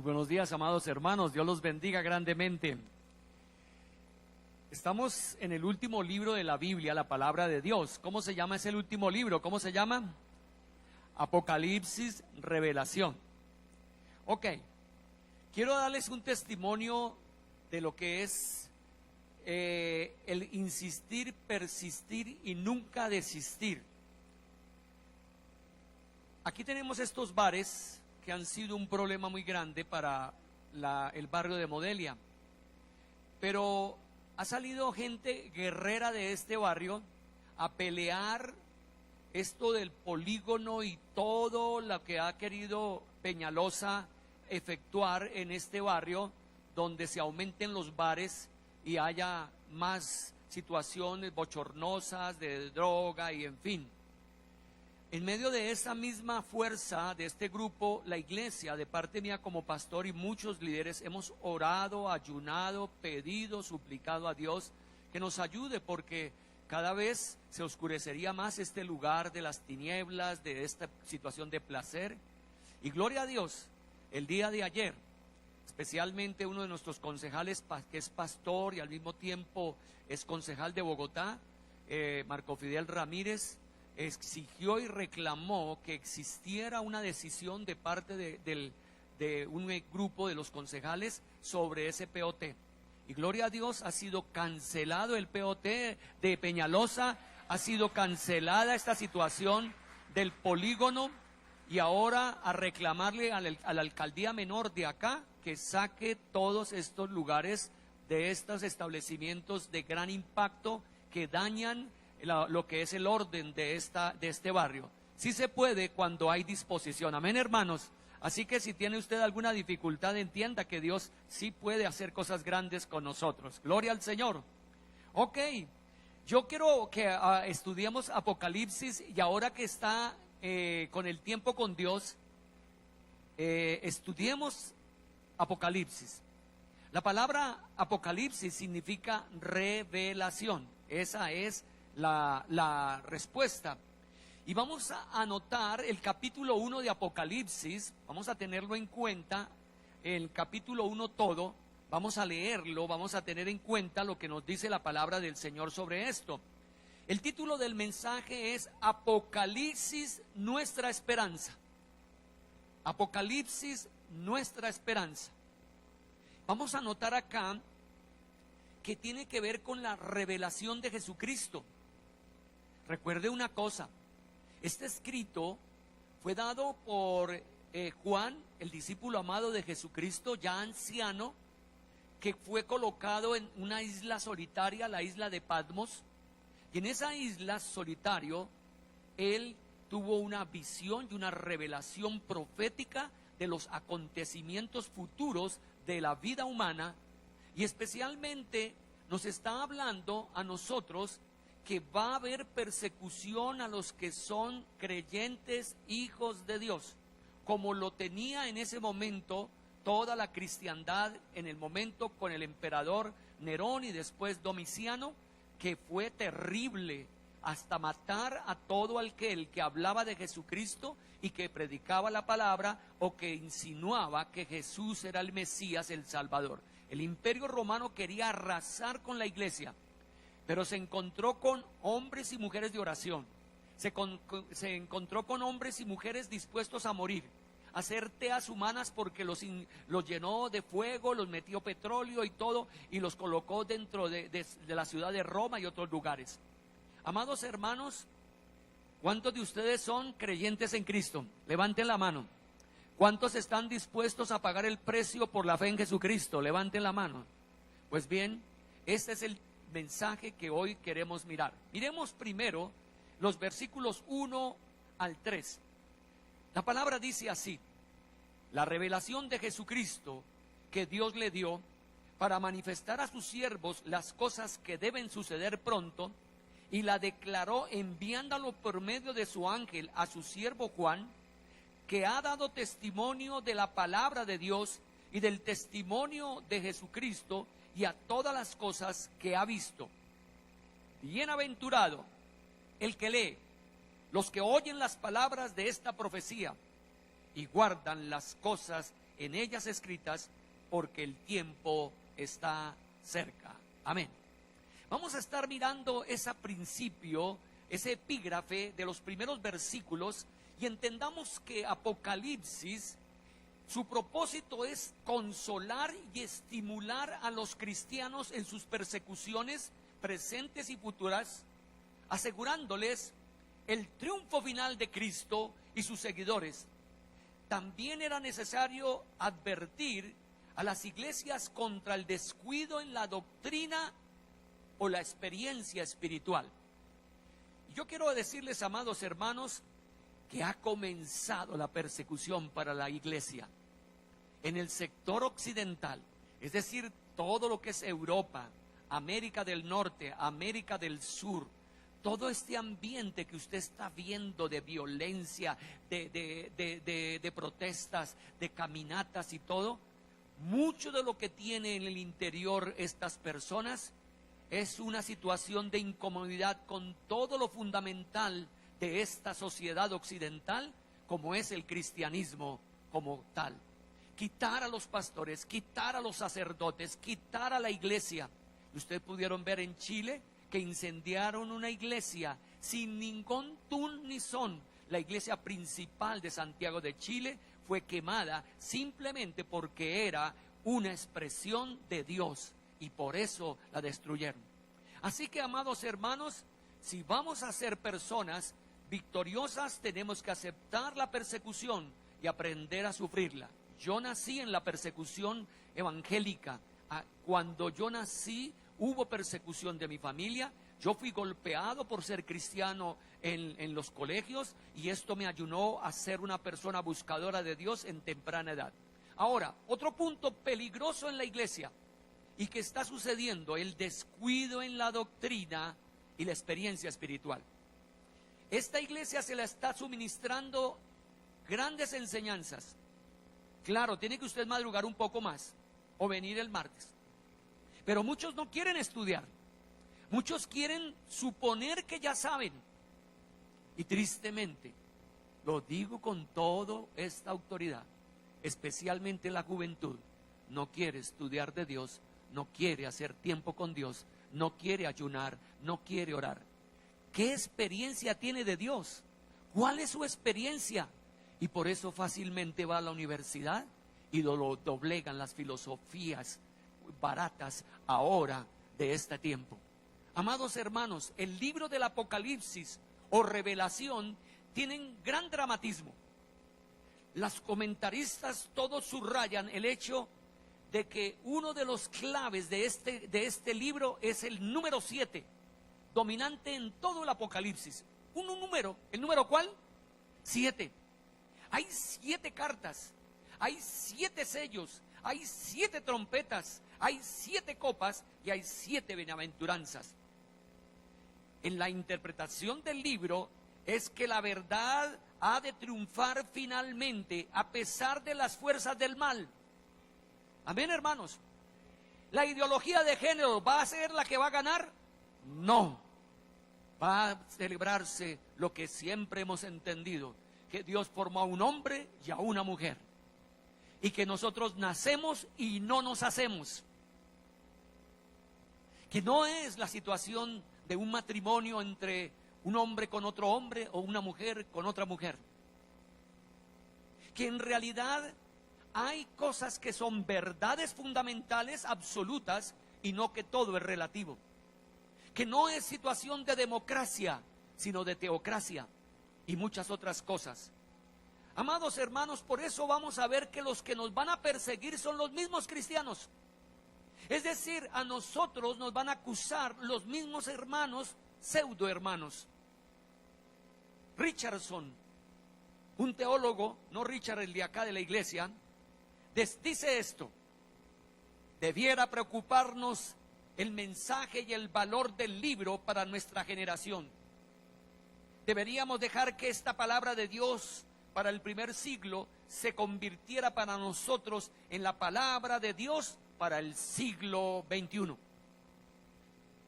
Muy buenos días, amados hermanos, Dios los bendiga grandemente. Estamos en el último libro de la Biblia, la palabra de Dios. ¿Cómo se llama ese último libro? ¿Cómo se llama? Apocalipsis, Revelación. Ok, quiero darles un testimonio de lo que es el insistir, persistir y nunca desistir. Aquí tenemos estos bares que han sido un problema muy grande para el barrio de Modelia, pero ha salido gente guerrera de este barrio a pelear esto del polígono y todo lo que ha querido Peñalosa efectuar en este barrio, donde se aumenten los bares y haya más situaciones bochornosas de droga y en fin. En medio de esa misma fuerza de este grupo, la iglesia, de parte mía como pastor y muchos líderes, hemos orado, ayunado, pedido, suplicado a Dios que nos ayude, porque cada vez se oscurecería más este lugar de las tinieblas, de esta situación de placer. Y gloria a Dios, el día de ayer, especialmente uno de nuestros concejales, que es pastor y al mismo tiempo es concejal de Bogotá, Marco Fidel Ramírez, exigió y reclamó que existiera una decisión de parte de un grupo de los concejales sobre ese POT. Y gloria a Dios, ha sido cancelado el POT de Peñalosa, ha sido cancelada esta situación del polígono, y ahora a reclamarle a la alcaldía menor de acá que saque todos estos lugares de estos establecimientos de gran impacto que dañan lo que es el orden de este barrio. Sí se puede cuando hay disposición, amén, hermanos. Así que si tiene usted alguna dificultad, entienda que Dios sí puede hacer cosas grandes con nosotros. Gloria al Señor. Ok, yo quiero que estudiemos Apocalipsis, y ahora que está con el tiempo con Dios, estudiemos Apocalipsis. La palabra Apocalipsis significa revelación. Esa es la respuesta. Y vamos a anotar el capítulo 1 de Apocalipsis, vamos a tenerlo en cuenta, el capítulo 1 todo, vamos a leerlo, vamos a tener en cuenta lo que nos dice la palabra del Señor sobre esto. El título del mensaje es Apocalipsis, nuestra esperanza. Apocalipsis, nuestra esperanza. Vamos a anotar acá que tiene que ver con la revelación de Jesucristo. Recuerde una cosa, este escrito fue dado por Juan, el discípulo amado de Jesucristo, ya anciano, que fue colocado en una isla solitaria, la isla de Patmos, y en esa isla solitario, él tuvo una visión y una revelación profética de los acontecimientos futuros de la vida humana, y especialmente nos está hablando a nosotros que va a haber persecución a los que son creyentes, hijos de Dios, como lo tenía en ese momento toda la cristiandad en el momento con el emperador Nerón y después Domiciano, que fue terrible hasta matar a todo aquel que hablaba de Jesucristo y que predicaba la palabra o que insinuaba que Jesús era el Mesías, el Salvador. El imperio romano quería arrasar con la iglesia, pero se encontró con hombres y mujeres de oración, se encontró con hombres y mujeres dispuestos a morir, a hacer teas humanas, porque los llenó de fuego, los metió petróleo y todo, y los colocó dentro de la ciudad de Roma y otros lugares. Amados hermanos, ¿cuántos de ustedes son creyentes en Cristo? Levanten la mano. ¿Cuántos están dispuestos a pagar el precio por la fe en Jesucristo? Levanten la mano. Pues bien, este es el mensaje que hoy queremos mirar. Miremos primero los versículos 1 al 3. La palabra dice así: la revelación de Jesucristo que Dios le dio para manifestar a sus siervos las cosas que deben suceder pronto, y la declaró enviándolo por medio de su ángel a su siervo Juan, que ha dado testimonio de la palabra de Dios y del testimonio de Jesucristo, y a todas las cosas que ha visto. Bienaventurado el que lee, los que oyen las palabras de esta profecía y guardan las cosas en ellas escritas, porque el tiempo está cerca. Amén. Vamos a estar mirando ese principio, ese epígrafe de los primeros versículos, y entendamos que Apocalipsis, su propósito es consolar y estimular a los cristianos en sus persecuciones presentes y futuras, asegurándoles el triunfo final de Cristo y sus seguidores. También era necesario advertir a las iglesias contra el descuido en la doctrina o la experiencia espiritual. Yo quiero decirles, amados hermanos, que ha comenzado la persecución para la iglesia en el sector occidental, es decir, todo lo que es Europa, América del Norte, América del Sur. Todo este ambiente que usted está viendo de violencia, de protestas, de caminatas y todo, mucho de lo que tiene en el interior estas personas es una situación de incomodidad con todo lo fundamental de esta sociedad occidental, como es el cristianismo como tal. Quitar a los pastores, quitar a los sacerdotes, quitar a la iglesia. Ustedes pudieron ver en Chile que incendiaron una iglesia sin ningún ton ni son. La iglesia principal de Santiago de Chile fue quemada simplemente porque era una expresión de Dios, y por eso la destruyeron. Así que, amados hermanos, si vamos a ser personas victoriosas, tenemos que aceptar la persecución y aprender a sufrirla. Yo nací en la persecución evangélica. Cuando yo nací, hubo persecución de mi familia. Yo fui golpeado por ser cristiano en los colegios, y esto me ayudó a ser una persona buscadora de Dios en temprana edad. Ahora, otro punto peligroso en la iglesia y que está sucediendo, el descuido en la doctrina y la experiencia espiritual. Esta iglesia se la está suministrando grandes enseñanzas. Claro, tiene que usted madrugar un poco más o venir el martes. Pero muchos no quieren estudiar. Muchos quieren suponer que ya saben. Y tristemente, lo digo con toda esta autoridad, especialmente la juventud, no quiere estudiar de Dios, no quiere hacer tiempo con Dios, no quiere ayunar, no quiere orar. ¿Qué experiencia tiene de Dios? ¿Cuál es su experiencia? Y por eso fácilmente va a la universidad y lo doblegan las filosofías baratas ahora de este tiempo. Amados hermanos, el libro del Apocalipsis o Revelación tienen gran dramatismo. Las comentaristas todos subrayan el hecho de que uno de los claves de este libro es el número 7, dominante en todo el Apocalipsis. Un número, ¿el número cuál? 7. Hay 7 cartas, hay 7 sellos, hay 7 trompetas, hay 7 copas y hay 7 bienaventuranzas. En la interpretación del libro es que la verdad ha de triunfar finalmente a pesar de las fuerzas del mal. Amén, hermanos. ¿La ideología de género va a ser la que va a ganar? No. Va a celebrarse lo que siempre hemos entendido, que Dios formó a un hombre y a una mujer, y que nosotros nacemos y no nos hacemos, que no es la situación de un matrimonio entre un hombre con otro hombre o una mujer con otra mujer, que en realidad hay cosas que son verdades fundamentales, absolutas, y no que todo es relativo, que no es situación de democracia, sino de teocracia y muchas otras cosas. Amados hermanos, por eso vamos a ver que los que nos van a perseguir son los mismos cristianos. Es decir, a nosotros nos van a acusar los mismos hermanos, pseudo hermanos. Richardson, un teólogo, no Richard el de acá de la iglesia, dice esto: debiera preocuparnos el mensaje y el valor del libro para nuestra generación. Deberíamos dejar que esta palabra de Dios para el primer siglo se convirtiera para nosotros en la palabra de Dios para el siglo XXI.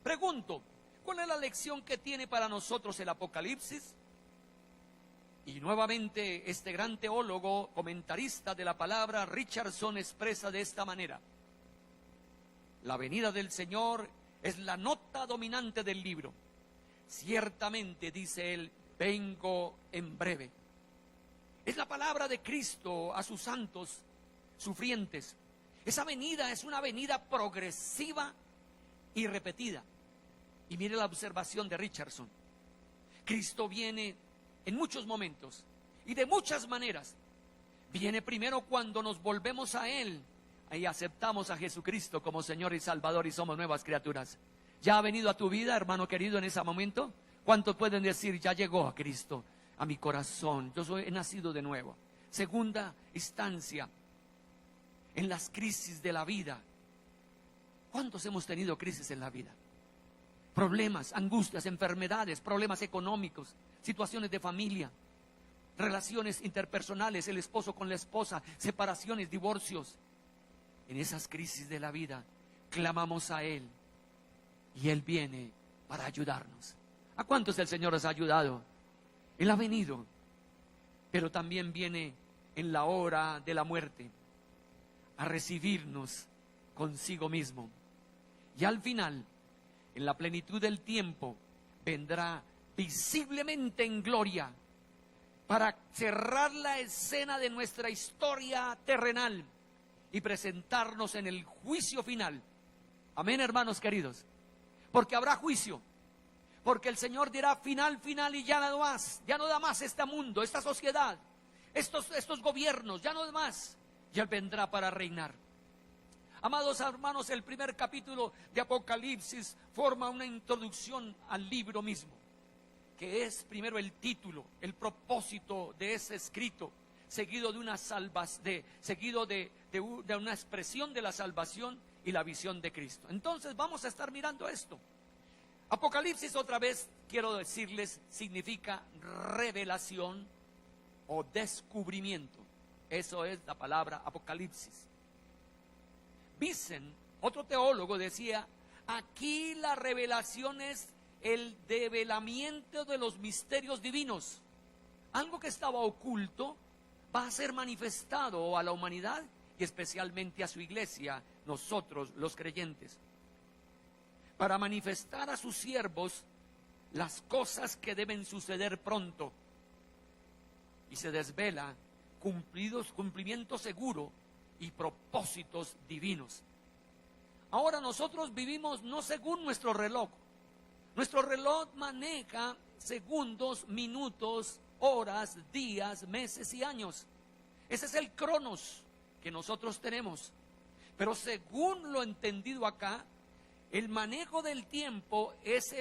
Pregunto, ¿cuál es la lección que tiene para nosotros el Apocalipsis? Y nuevamente este gran teólogo, comentarista de la palabra, Richardson, expresa de esta manera: la venida del Señor es la nota dominante del libro. Ciertamente, dice él, vengo en breve. Es la palabra de Cristo a sus santos sufrientes. Esa venida es una venida progresiva y repetida. Y mire la observación de Richardson. Cristo viene en muchos momentos y de muchas maneras. Viene primero cuando nos volvemos a Él y aceptamos a Jesucristo como Señor y Salvador y somos nuevas criaturas. ¿Ya ha venido a tu vida, hermano querido, en ese momento? ¿Cuántos pueden decir, ya llegó a Cristo a mi corazón? He nacido de nuevo. Segunda instancia, en las crisis de la vida. ¿Cuántos hemos tenido crisis en la vida? Problemas, angustias, enfermedades, problemas económicos, situaciones de familia, relaciones interpersonales, el esposo con la esposa, separaciones, divorcios. En esas crisis de la vida clamamos a Él y Él viene para ayudarnos. ¿A cuántos el Señor nos ha ayudado? Él ha venido, pero también viene en la hora de la muerte a recibirnos consigo mismo. Y al final, en la plenitud del tiempo, vendrá visiblemente en gloria para cerrar la escena de nuestra historia terrenal y presentarnos en el juicio final. Amén, hermanos queridos. Porque habrá juicio. Porque el Señor dirá final, final y ya nada más. Ya no da más este mundo, esta sociedad, estos gobiernos, ya no da más. Y Él vendrá para reinar. Amados hermanos, el primer capítulo de Apocalipsis forma una introducción al libro mismo, que es primero el título, el propósito de ese escrito, seguido de una de una expresión de la salvación y la visión de Cristo. Entonces vamos a estar mirando esto. Apocalipsis, otra vez quiero decirles, significa revelación o descubrimiento. Eso es la palabra Apocalipsis. Vincent, otro teólogo, decía: aquí la revelación es el develamiento de los misterios divinos. Algo que estaba oculto va a ser manifestado a la humanidad y especialmente a su iglesia, nosotros los creyentes, para manifestar a sus siervos las cosas que deben suceder pronto. Y se desvela cumplimiento seguro y propósitos divinos. Ahora nosotros vivimos no según nuestro reloj. Nuestro reloj maneja segundos, minutos, horas, días, meses y años. Ese es el cronos que nosotros tenemos. Pero según lo entendido acá, el manejo del tiempo es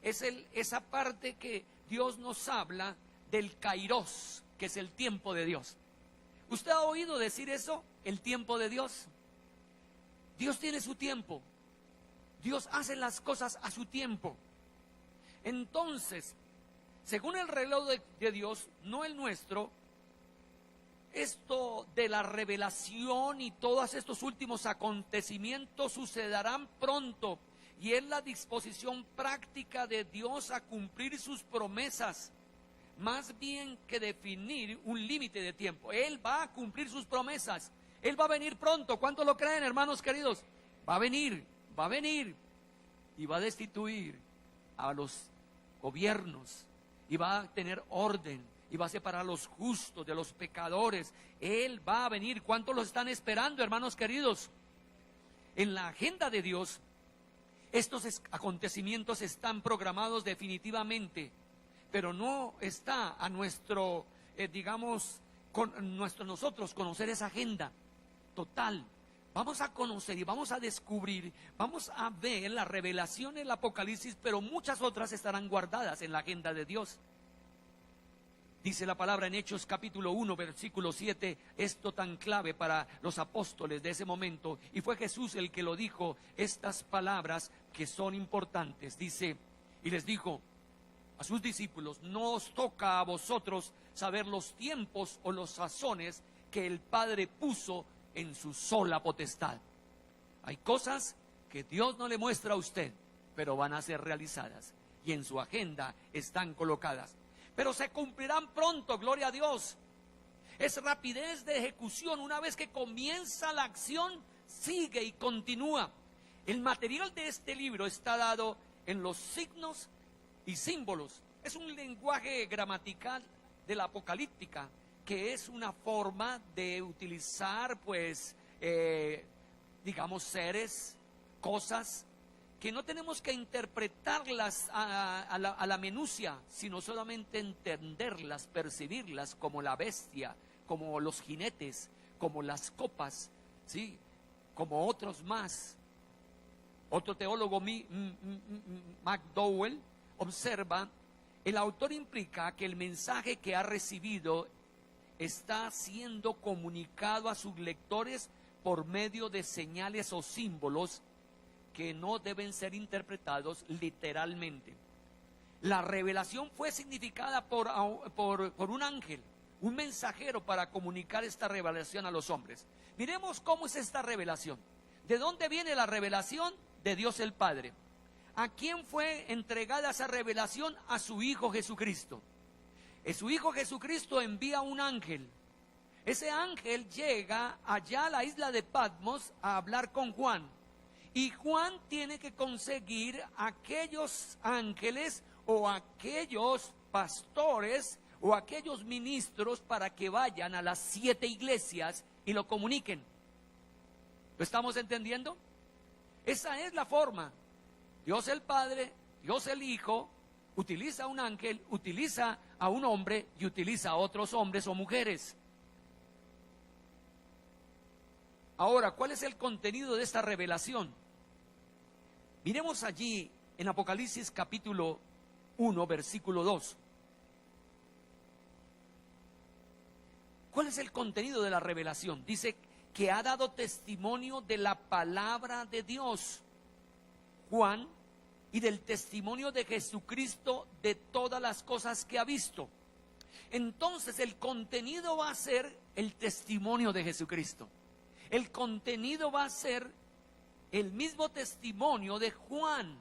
esa parte que Dios nos habla del kairos, que es el tiempo de Dios. ¿Usted ha oído decir eso? El tiempo de Dios. Dios tiene su tiempo. Dios hace las cosas a su tiempo. Entonces, según el reloj de Dios, no el nuestro, esto de la revelación y todos estos últimos acontecimientos sucederán pronto. Y es la disposición práctica de Dios a cumplir sus promesas, más bien que definir un límite de tiempo. Él va a cumplir sus promesas. Él va a venir pronto. ¿Cuántos lo creen, hermanos queridos? Va a venir y va a destituir a los gobiernos y va a tener orden y va a separar a los justos de los pecadores. Él va a venir. ¿Cuántos lo están esperando, hermanos queridos? En la agenda de Dios, estos acontecimientos están programados definitivamente, pero no está a nuestro, nosotros conocer esa agenda total. Vamos a conocer y vamos a descubrir, vamos a ver la revelación en el Apocalipsis, pero muchas otras estarán guardadas en la agenda de Dios. Dice la palabra en Hechos capítulo 1, versículo 7, esto tan clave para los apóstoles de ese momento, y fue Jesús el que lo dijo, estas palabras que son importantes. Dice, y les dijo a sus discípulos: no os toca a vosotros saber los tiempos o los sazones que el Padre puso en su sola potestad. Hay cosas que Dios no le muestra a usted, pero van a ser realizadas y en su agenda están colocadas. pero se cumplirán pronto, gloria a Dios. Es rapidez de ejecución. Una vez que comienza la acción, sigue y continúa. El material de este libro está dado en los signos y símbolos. Es un lenguaje gramatical de la apocalíptica, que es una forma de utilizar, pues, digamos, seres, cosas, que no tenemos que interpretarlas a la minucia, sino solamente entenderlas, percibirlas, como la bestia, como los jinetes, como las copas, ¿sí? Como otros más. Otro teólogo, McDowell, observa: el autor implica que el mensaje que ha recibido está siendo comunicado a sus lectores por medio de señales o símbolos que no deben ser interpretados literalmente. La revelación fue significada por un ángel, un mensajero, para comunicar esta revelación a los hombres. Miremos cómo es esta revelación. ¿De dónde viene la revelación? De Dios el Padre. ¿A quién fue entregada esa revelación? A su Hijo Jesucristo. Su Hijo Jesucristo envía un ángel. Ese ángel llega allá a la isla de Patmos a hablar con Juan. Y Juan tiene que conseguir aquellos ángeles o aquellos pastores o aquellos ministros para que vayan a las 7 iglesias y lo comuniquen. ¿Lo estamos entendiendo? Esa es la forma. Dios el Padre, Dios el Hijo, utiliza a un ángel, utiliza a un hombre y utiliza a otros hombres o mujeres. Ahora, ¿cuál es el contenido de esta revelación? Miremos allí en Apocalipsis capítulo 1, versículo 2. ¿Cuál es el contenido de la revelación? Dice que ha dado testimonio de la palabra de Dios, Juan, y del testimonio de Jesucristo de todas las cosas que ha visto. Entonces el contenido va a ser el testimonio de Jesucristo. El contenido va a ser el mismo testimonio de Juan.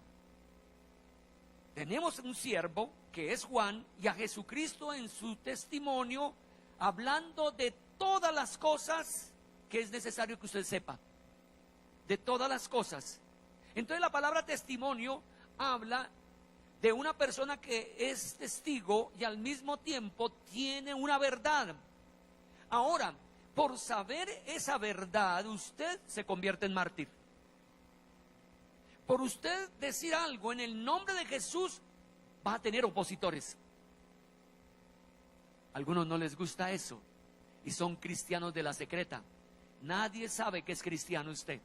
Tenemos un siervo que es Juan y a Jesucristo en su testimonio, hablando de todas las cosas que es necesario que usted sepa. De todas las cosas. Entonces la palabra testimonio habla de una persona que es testigo y al mismo tiempo tiene una verdad. Ahora, por saber esa verdad, usted se convierte en mártir. Por usted decir algo en el nombre de Jesús, va a tener opositores. A algunos no les gusta eso y son cristianos de la secreta. Nadie sabe que es cristiano usted.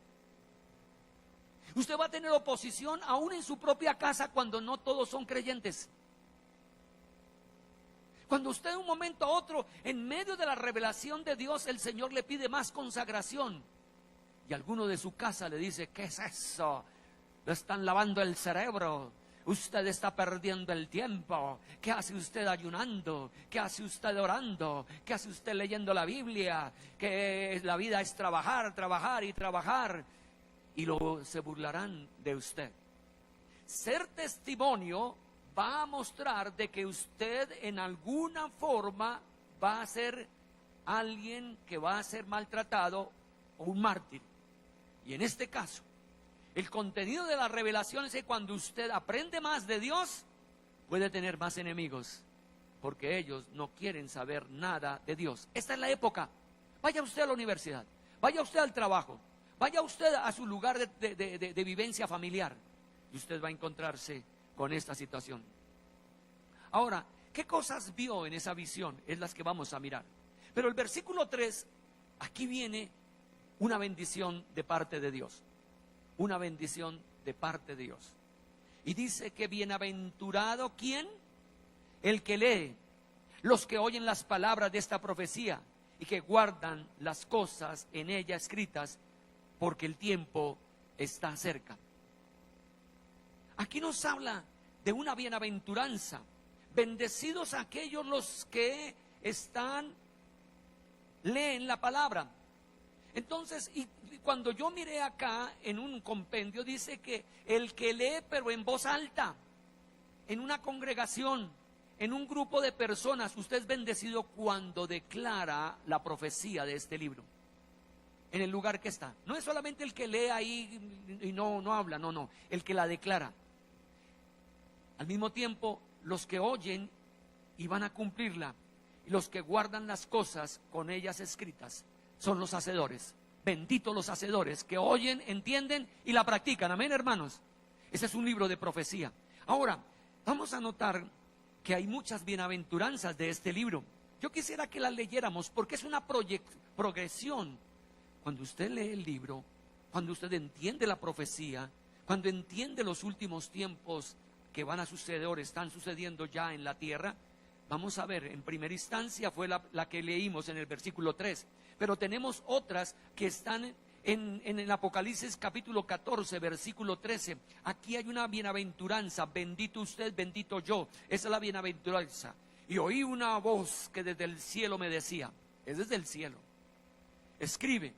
Usted va a tener oposición aún en su propia casa cuando no todos son creyentes. Cuando usted de un momento a otro, en medio de la revelación de Dios, el Señor le pide más consagración. Y alguno de su casa le dice: ¿qué es eso? Lo están lavando el cerebro. Usted está perdiendo el tiempo. ¿Qué hace usted ayunando? ¿Qué hace usted orando? ¿Qué hace usted leyendo la Biblia? Que la vida es trabajar, trabajar y trabajar. Y se burlarán de usted. Ser testimonio va a mostrar de que usted en alguna forma va a ser alguien que va a ser maltratado o un mártir. Y en este caso, el contenido de la revelación es que cuando usted aprende más de Dios, puede tener más enemigos, porque ellos no quieren saber nada de Dios. Esta es la época. Vaya usted a la universidad, vaya usted al trabajo, vaya usted a su lugar de vivencia familiar, y usted va a encontrarse con esta situación. Ahora, ¿qué cosas vio en esa visión? Es las que vamos a mirar. Pero el versículo 3, aquí viene una bendición de parte de Dios. Una bendición de parte de Dios. Y dice que bienaventurado, ¿quién? El que lee, los que oyen las palabras de esta profecía y que guardan las cosas en ella escritas, porque el tiempo está cerca. Aquí nos habla de una bienaventuranza. Bendecidos aquellos los que leen la palabra. Entonces, y cuando yo miré acá en un compendio, dice que el que lee pero en voz alta, en una congregación, en un grupo de personas, usted es bendecido cuando declara la profecía de este libro, en el lugar que está. No es solamente el que lee ahí y no habla, no, el que la declara. Al mismo tiempo, los que oyen y van a cumplirla, y los que guardan las cosas con ellas escritas, son los hacedores. Benditos los hacedores que oyen, entienden y la practican. Amén, hermanos. Ese es un libro de profecía. Ahora, vamos a notar que hay muchas bienaventuranzas de este libro. Yo quisiera que las leyéramos porque es una progresión. Cuando usted lee el libro, cuando usted entiende la profecía, cuando entiende los últimos tiempos que van a suceder o están sucediendo ya en la tierra, vamos a ver, en primera instancia fue la que leímos en el versículo 3, pero tenemos otras que están en el Apocalipsis capítulo 14, versículo 13. Aquí hay una bienaventuranza: bendito usted, bendito yo. Esa es la bienaventuranza. Y oí una voz que desde el cielo me decía, es desde el cielo, escribe: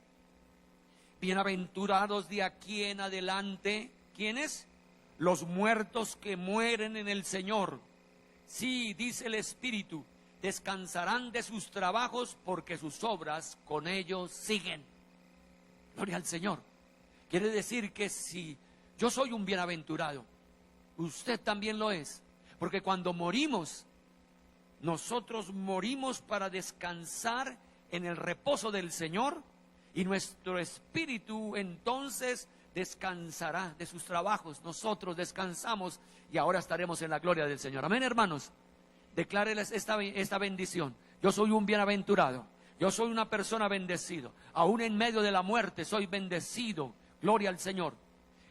bienaventurados de aquí en adelante, ¿quiénes? Los muertos que mueren en el Señor. Sí, dice el Espíritu, descansarán de sus trabajos porque sus obras con ellos siguen. Gloria al Señor. Quiere decir que si yo soy un bienaventurado, usted también lo es. Porque cuando morimos, nosotros morimos para descansar en el reposo del Señor, y nuestro espíritu entonces descansará de sus trabajos. Nosotros descansamos y ahora estaremos en la gloria del Señor. Amén, hermanos. Decláreles esta bendición: yo soy un bienaventurado, yo soy una persona bendecido, aún en medio de la muerte soy bendecido. Gloria al Señor.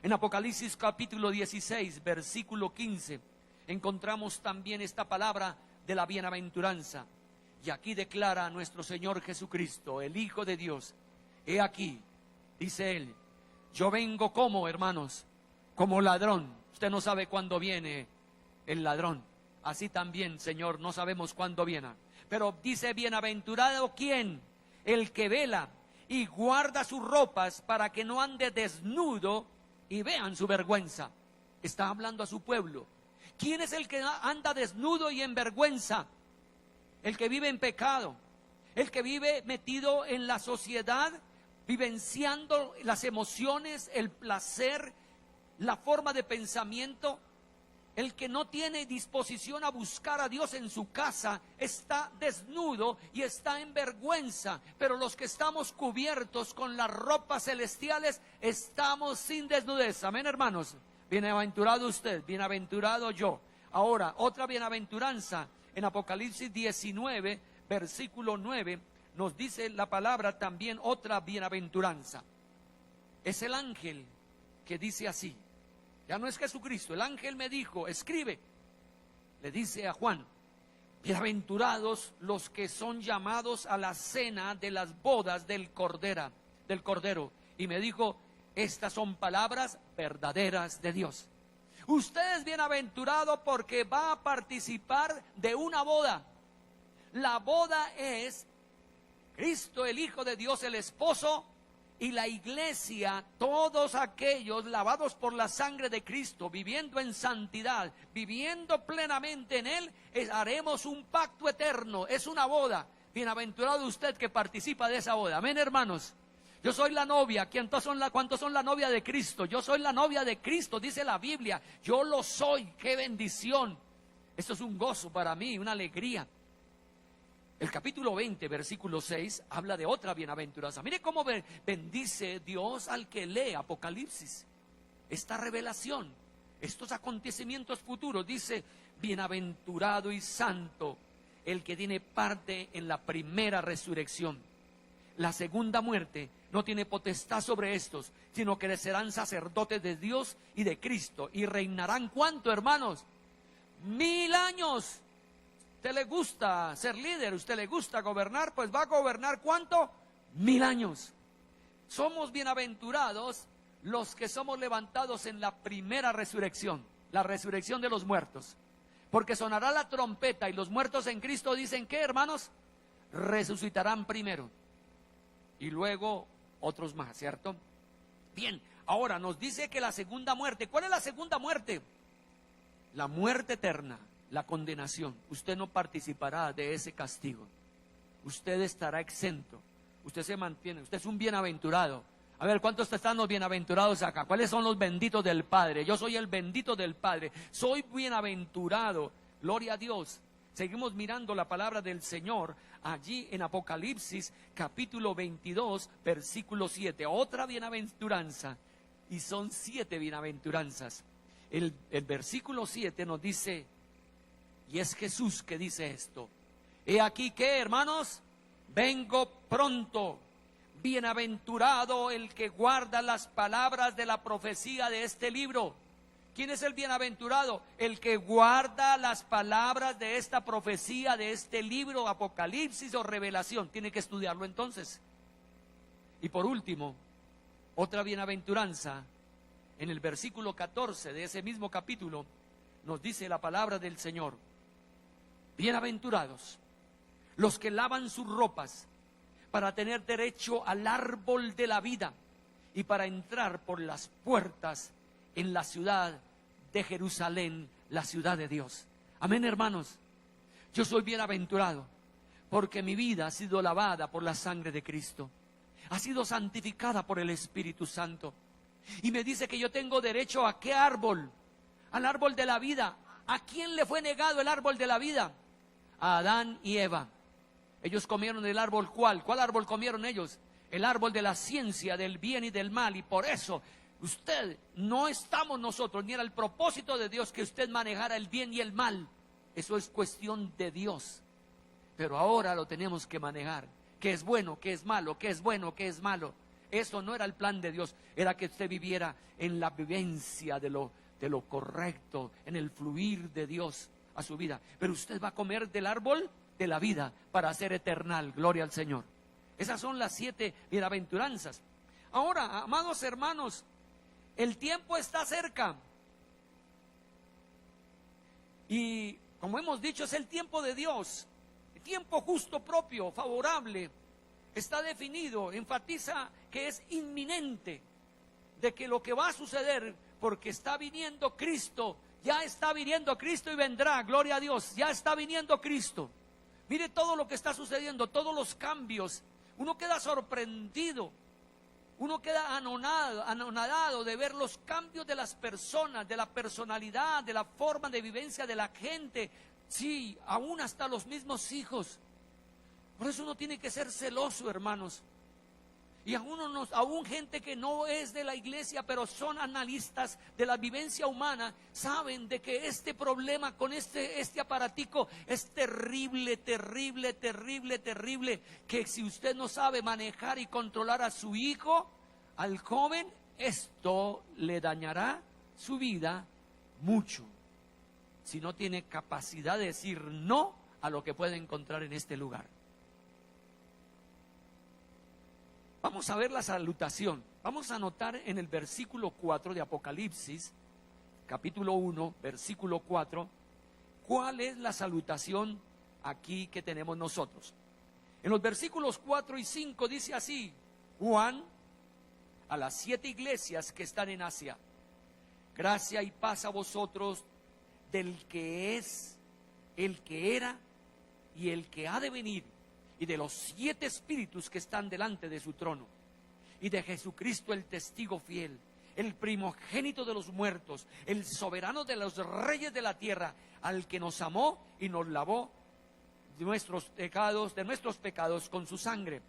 En Apocalipsis capítulo 16, versículo 15, encontramos también esta palabra de la bienaventuranza. Y aquí declara nuestro Señor Jesucristo, el Hijo de Dios: he aquí, dice Él, yo vengo como, hermanos, como ladrón. Usted no sabe cuándo viene el ladrón. Así también, Señor, no sabemos cuándo viene. Pero dice: bienaventurado, ¿quién? El que vela y guarda sus ropas para que no ande desnudo y vean su vergüenza. Está hablando a su pueblo. ¿Quién es el que anda desnudo y en vergüenza? El que vive en pecado, el que vive metido en la sociedad, vivenciando las emociones, el placer, la forma de pensamiento. El que no tiene disposición a buscar a Dios en su casa está desnudo y está en vergüenza. Pero los que estamos cubiertos con las ropas celestiales estamos sin desnudez. Amén, hermanos. Bienaventurado usted, bienaventurado yo. Ahora, otra bienaventuranza en Apocalipsis 19, versículo 9, nos dice la palabra también otra bienaventuranza. Es el ángel que dice así. Ya no es Jesucristo. El ángel me dijo: escribe. Le dice a Juan: bienaventurados los que son llamados a la cena de las bodas del Cordero. Y me dijo: estas son palabras verdaderas de Dios. Usted es bienaventurado porque va a participar de una boda. La boda es Cristo, el Hijo de Dios, el esposo, y la iglesia, todos aquellos lavados por la sangre de Cristo, viviendo en santidad, viviendo plenamente en Él, haremos un pacto eterno. Es una boda. Bienaventurado usted que participa de esa boda. Amén, hermanos. Yo soy la novia. ¿Cuántos son la novia de Cristo? Yo soy la novia de Cristo, dice la Biblia. Yo lo soy. ¡Qué bendición! Esto es un gozo para mí, una alegría. El capítulo 20, versículo 6, habla de otra bienaventuranza. Mire cómo bendice Dios al que lee Apocalipsis. Esta revelación, estos acontecimientos futuros. Dice: bienaventurado y santo el que tiene parte en la primera resurrección. La segunda muerte no tiene potestad sobre estos, sino que serán sacerdotes de Dios y de Cristo. Y reinarán, ¿cuánto, hermanos? 1000 años. ¿Usted le gusta ser líder? ¿Usted le gusta gobernar? Pues va a gobernar, ¿cuánto? 1000 años. Somos bienaventurados los que somos levantados en la primera resurrección, la resurrección de los muertos. Porque sonará la trompeta y los muertos en Cristo, dicen que, hermanos, resucitarán primero y luego otros más, ¿cierto? Bien, ahora nos dice que la segunda muerte. ¿Cuál es la segunda muerte? La muerte eterna. la condenación. Usted no participará de ese castigo. Usted estará exento. Usted se mantiene. Usted es un bienaventurado. A ver, ¿cuántos están los bienaventurados acá? ¿Cuáles son los benditos del Padre? Yo soy el bendito del Padre. Soy bienaventurado. Gloria a Dios. Seguimos mirando la palabra del Señor allí en Apocalipsis capítulo 22 versículo 7. Otra bienaventuranza. Y son 7 bienaventuranzas. El versículo 7 nos dice, y es Jesús que dice esto: he aquí que, hermanos, vengo pronto. Bienaventurado el que guarda las palabras de la profecía de este libro. ¿Quién es el bienaventurado? El que guarda las palabras de esta profecía, de este libro, Apocalipsis o Revelación. Tiene que estudiarlo entonces. Y por último, otra bienaventuranza, en el versículo 14 de ese mismo capítulo, nos dice la palabra del Señor: bienaventurados los que lavan sus ropas para tener derecho al árbol de la vida y para entrar por las puertas en la ciudad de Jerusalén, la ciudad de Dios. Amén, hermanos. Yo soy bienaventurado porque mi vida ha sido lavada por la sangre de Cristo, ha sido santificada por el Espíritu Santo. Y me dice que yo tengo derecho ¿a qué árbol? Al árbol de la vida. ¿A quién le fue negado el árbol de la vida? A Adán y Eva. Ellos comieron el árbol, ¿cuál? ¿Cuál árbol comieron ellos? El árbol de la ciencia, del bien y del mal. Y por eso usted, no estamos nosotros, ni era el propósito de Dios que usted manejara el bien y el mal. Eso es cuestión de Dios. Pero ahora lo tenemos que manejar. ¿Qué es bueno? ¿Qué es malo? ¿Qué es bueno? ¿Qué es malo? Eso no era el plan de Dios. Era que usted viviera en la vivencia de lo correcto, en el fluir de Dios a su vida. Pero usted va a comer del árbol de la vida para ser eternal. Gloria al Señor. Esas son las 7 bienaventuranzas. Ahora, amados hermanos, el tiempo está cerca. Y como hemos dicho, es el tiempo de Dios. El tiempo justo, propio, favorable. Está definido, enfatiza que es inminente de que lo que va a suceder, porque está viniendo Cristo, ya está viniendo Cristo y vendrá, gloria a Dios, ya está viniendo Cristo. Mire todo lo que está sucediendo, todos los cambios. Uno queda sorprendido, uno queda anonadado de ver los cambios de las personas, de la personalidad, de la forma de vivencia de la gente. Sí, aún hasta los mismos hijos. Por eso uno tiene que ser celoso, hermanos. Y aún gente que no es de la iglesia, pero son analistas de la vivencia humana, saben de que este problema con este aparatico es terrible, terrible, terrible, terrible. Que si usted no sabe manejar y controlar a su hijo, al joven, esto le dañará su vida mucho. Si no tiene capacidad de decir no a lo que puede encontrar en este lugar. Vamos a ver la salutación. Vamos a anotar en el versículo 4 de Apocalipsis, capítulo 1, versículo 4, cuál es la salutación aquí que tenemos nosotros. En los versículos 4 y 5 dice así: Juan, a las 7 iglesias que están en Asia, gracia y paz a vosotros del que es, el que era y el que ha de venir, y de los 7 espíritus que están delante de su trono, y de Jesucristo el testigo fiel, el primogénito de los muertos, el soberano de los reyes de la tierra, al que nos amó y nos lavó de nuestros pecados con su sangre.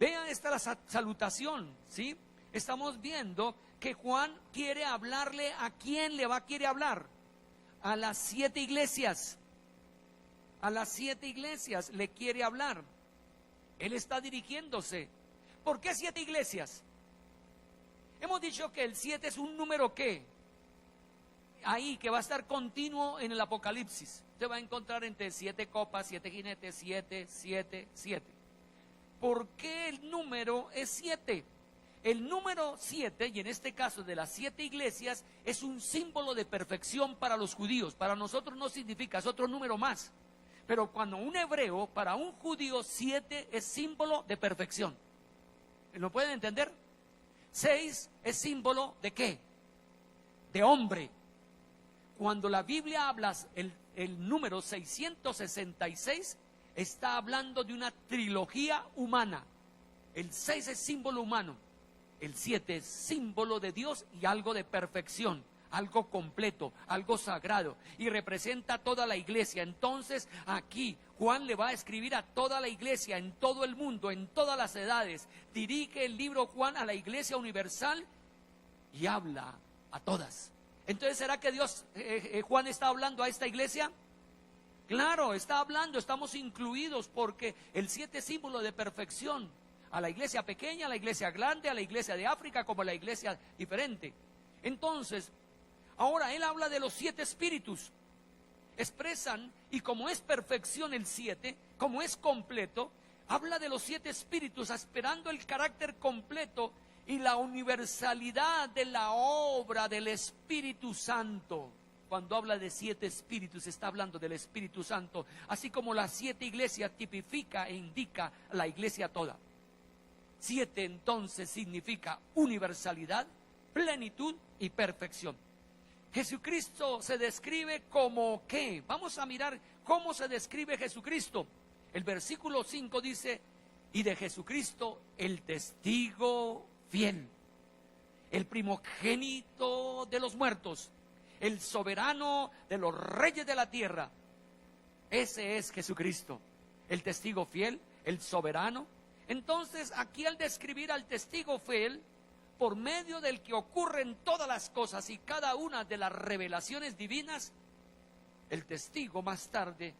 Vean esta la salutación, ¿sí? Estamos viendo que Juan quiere hablarle. ¿A quién quiere hablar? A las 7 iglesias. A las 7 iglesias le quiere hablar. Él está dirigiéndose. ¿Por qué 7 iglesias? Hemos dicho que el 7 es un número ¿qué? Ahí, que va a estar continuo en el Apocalipsis. Usted va a encontrar entre 7 copas, 7 jinetes, 7, 7, 7. ¿Por qué el número es 7? El número 7, y en este caso de las 7 iglesias, es un símbolo de perfección para los judíos. Para nosotros no significa, es otro número más. Pero cuando un hebreo, para un judío, 7 es símbolo de perfección. ¿Lo pueden entender? 6 es símbolo de ¿qué? De hombre. cuando la Biblia habla el número 666, está hablando de una trilogía humana. El 6 es símbolo humano, el 7 es símbolo de Dios y algo de perfección, algo completo, algo sagrado, y representa a toda la iglesia. Entonces aquí Juan le va a escribir a toda la iglesia en todo el mundo, en todas las edades. Dirige el libro Juan a la iglesia universal y habla a todas. Entonces, ¿será que Juan está hablando a esta iglesia? Claro, está hablando, estamos incluidos, porque el 7 es símbolo de perfección. A la iglesia pequeña, a la iglesia grande, a la iglesia de África, como a la iglesia diferente. Entonces, ahora él habla de los 7 espíritus. Expresan, y como es perfección el 7, como es completo, habla de los 7 espíritus, esperando el carácter completo y la universalidad de la obra del Espíritu Santo. Cuando habla de 7 espíritus, está hablando del Espíritu Santo, así como las 7 iglesias tipifica e indica la iglesia toda. 7 entonces significa universalidad, plenitud y perfección. Jesucristo se describe como ¿qué? Vamos a mirar cómo se describe Jesucristo. El versículo 5 dice: y de Jesucristo el testigo fiel, el primogénito de los muertos, el soberano de los reyes de la tierra. Ese es Jesucristo, el testigo fiel, el soberano. Entonces, aquí al describir al testigo fiel, por medio del que ocurren todas las cosas y cada una de las revelaciones divinas, el testigo más tarde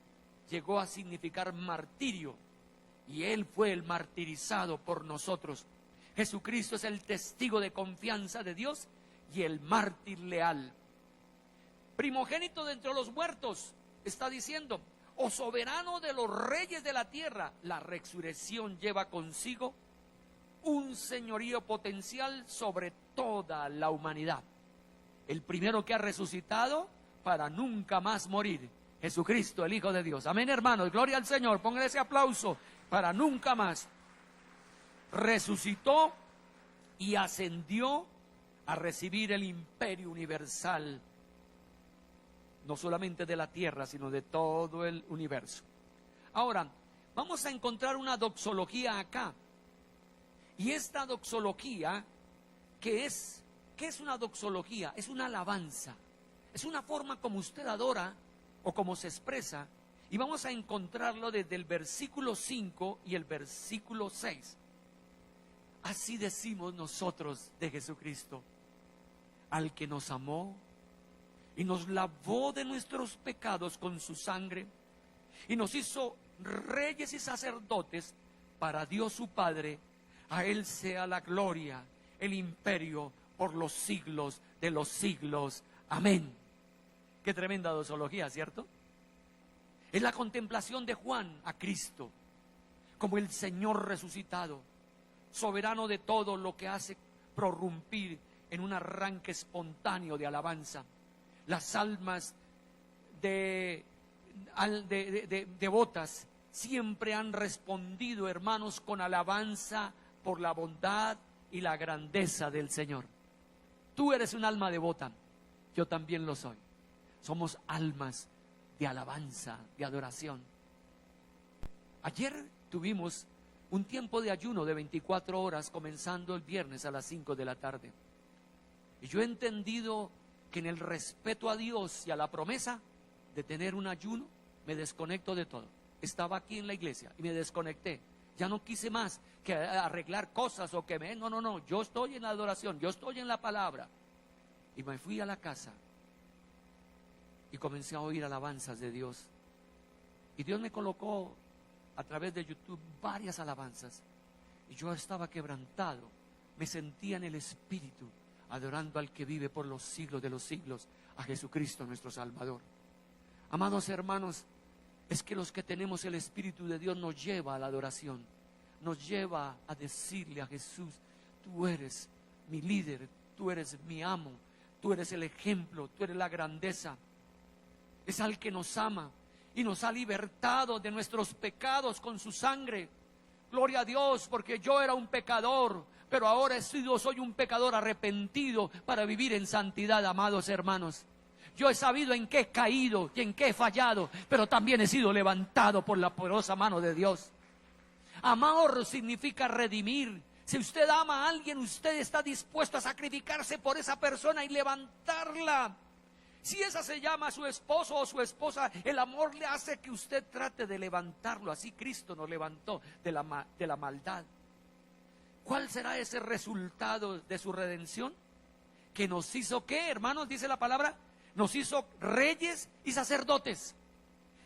llegó a significar martirio, y él fue el martirizado por nosotros. Jesucristo es el testigo de confianza de Dios y el mártir leal. Primogénito de entre los muertos, está diciendo, o soberano de los reyes de la tierra. La resurrección lleva consigo un señorío potencial sobre toda la humanidad. El primero que ha resucitado para nunca más morir, Jesucristo, el Hijo de Dios. Amén, hermanos, gloria al Señor. Pónganle ese aplauso. Para nunca más. Resucitó y ascendió a recibir el imperio universal, no solamente de la tierra, sino de todo el universo. Ahora, vamos a encontrar una doxología acá. Y esta doxología, ¿qué es una doxología? Es una alabanza, es una forma como usted adora o como se expresa, y vamos a encontrarlo desde el versículo 5 y el versículo 6. Así decimos nosotros de Jesucristo: al que nos amó y nos lavó de nuestros pecados con su sangre, y nos hizo reyes y sacerdotes para Dios su Padre. A Él sea la gloria, el imperio por los siglos de los siglos. Amén. Qué tremenda doxología, ¿cierto? Es la contemplación de Juan a Cristo como el Señor resucitado, soberano de todo lo que hace prorrumpir en un arranque espontáneo de alabanza. Las almas devotas siempre han respondido, hermanos, con alabanza por la bondad y la grandeza del Señor. Tú eres un alma devota, yo también lo soy. Somos almas de alabanza, de adoración. Ayer tuvimos un tiempo de ayuno de 24 horas, comenzando el viernes a las 5 de la tarde. Y yo he entendido que en el respeto a Dios y a la promesa de tener un ayuno, me desconecto de todo. Estaba aquí en la iglesia y me desconecté. Ya no quise más que arreglar cosas o que no, yo estoy en la adoración, yo estoy en la palabra. Y me fui a la casa y comencé a oír alabanzas de Dios. Y Dios me colocó a través de YouTube varias alabanzas. Y yo estaba quebrantado, me sentía en el Espíritu, adorando al que vive por los siglos de los siglos, a Jesucristo nuestro Salvador. Amados hermanos, es que los que tenemos el Espíritu de Dios nos lleva a la adoración, nos lleva a decirle a Jesús: tú eres mi líder, tú eres mi amo, tú eres el ejemplo, tú eres la grandeza. Es al que nos ama y nos ha libertado de nuestros pecados con su sangre. Gloria a Dios, porque yo era un pecador, pero ahora soy un pecador arrepentido para vivir en santidad, amados hermanos. Yo he sabido en qué he caído y en qué he fallado, pero también he sido levantado por la poderosa mano de Dios. Amor significa redimir. Si usted ama a alguien, usted está dispuesto a sacrificarse por esa persona y levantarla. Si esa se llama su esposo o su esposa, el amor le hace que usted trate de levantarlo. Así Cristo nos levantó de la maldad. ¿Cuál será ese resultado de su redención? Que nos hizo, ¿qué, hermanos? Dice la palabra, nos hizo reyes y sacerdotes.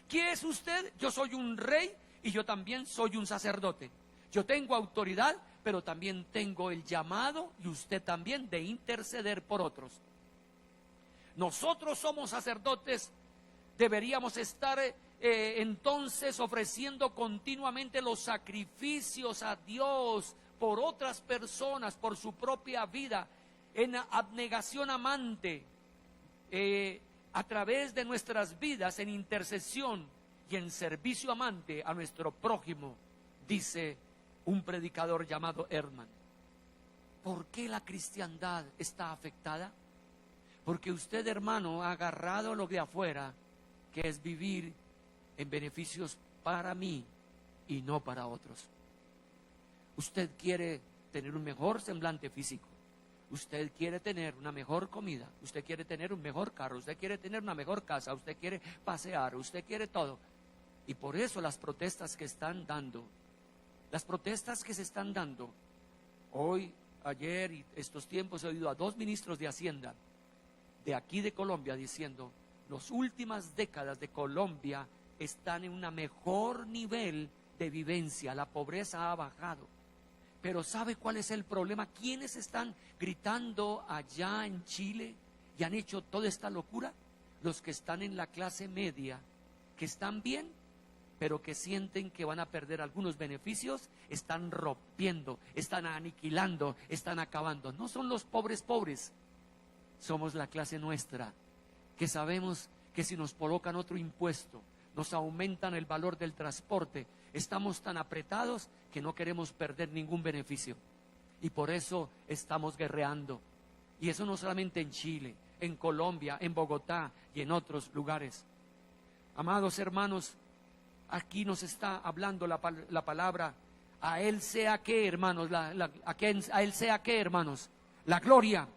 ¿Quién es usted? Yo soy un rey y yo también soy un sacerdote. Yo tengo autoridad, pero también tengo el llamado, y usted también, de interceder por otros. Nosotros somos sacerdotes, deberíamos estar entonces ofreciendo continuamente los sacrificios a Dios por otras personas, por su propia vida, en abnegación amante, a través de nuestras vidas, en intercesión y en servicio amante a nuestro prójimo, dice un predicador llamado Herman. ¿Por qué la cristiandad está afectada? Porque usted, hermano, ha agarrado lo de afuera, que es vivir en beneficios para mí y no para otros. Usted quiere tener un mejor semblante físico, usted quiere tener una mejor comida, usted quiere tener un mejor carro, usted quiere tener una mejor casa, usted quiere pasear, usted quiere todo. Y por eso las protestas que están dando, hoy, ayer y estos tiempos he oído a 2 ministros de Hacienda de aquí de Colombia diciendo: las últimas décadas de Colombia están en un mejor nivel de vivencia, la pobreza ha bajado. Pero ¿sabe cuál es el problema? ¿Quiénes están gritando allá en Chile y han hecho toda esta locura? Los que están en la clase media, que están bien, pero que sienten que van a perder algunos beneficios, están rompiendo, están aniquilando, están acabando. No son los pobres, somos la clase nuestra, que sabemos que si nos colocan otro impuesto, nos aumentan el valor del transporte, estamos tan apretados que no queremos perder ningún beneficio. Y por eso estamos guerreando. Y eso no solamente en Chile, en Colombia, en Bogotá y en otros lugares. Amados hermanos, aquí nos está hablando la palabra: a Él sea que, hermanos, a Él sea que, hermanos, la gloria,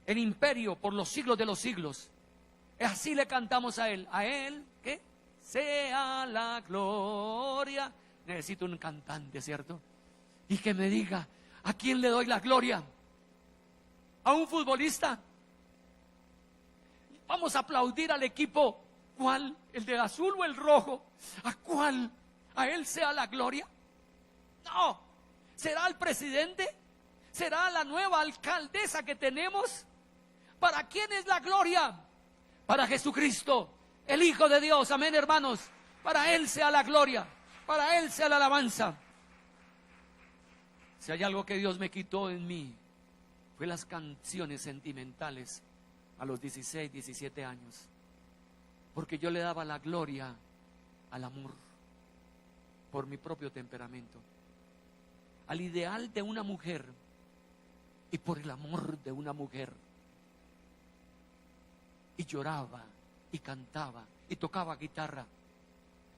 el imperio por los siglos de los siglos. Así le cantamos a Él que sea la gloria. Necesito un cantante, ¿cierto? Y que me diga: ¿a quién le doy la gloria? ¿A un futbolista? Vamos a aplaudir al equipo. ¿Cuál? ¿El del azul o el rojo? ¿A cuál? ¿A él sea la gloria? No. ¿Será el presidente? ¿Será la nueva alcaldesa que tenemos? ¿Para quién es la gloria? Para Jesucristo, el Hijo de Dios. Amén, hermanos. Para Él sea la gloria, para Él sea la alabanza. Si hay algo que Dios me quitó en mí, fue las canciones sentimentales a los 16, 17 años. Porque yo le daba la gloria al amor, por mi propio temperamento, al ideal de una mujer y por el amor de una mujer. Y lloraba y cantaba y tocaba guitarra.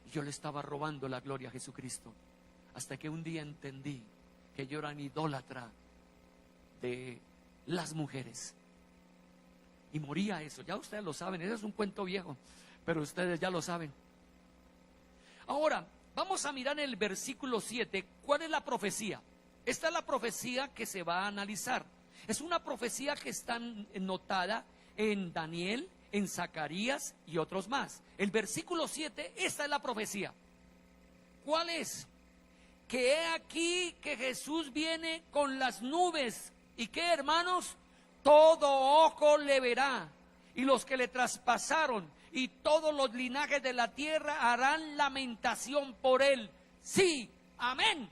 Y yo le estaba robando la gloria a Jesucristo. Hasta que un día entendí que yo era un idólatra de las mujeres. Y moría eso. Ya ustedes lo saben, eso es un cuento viejo, pero ustedes ya lo saben. Ahora, vamos a mirar en el versículo 7, ¿cuál es la profecía? Esta es la profecía que se va a analizar. Es una profecía que está notada en Daniel, en Zacarías y otros más. El versículo 7, esta es la profecía. ¿Cuál es? Que he aquí que Jesús viene con las nubes. ¿Y qué, hermanos? Todo ojo le verá, y los que le traspasaron y todos los linajes de la tierra harán lamentación por él. Sí, amén.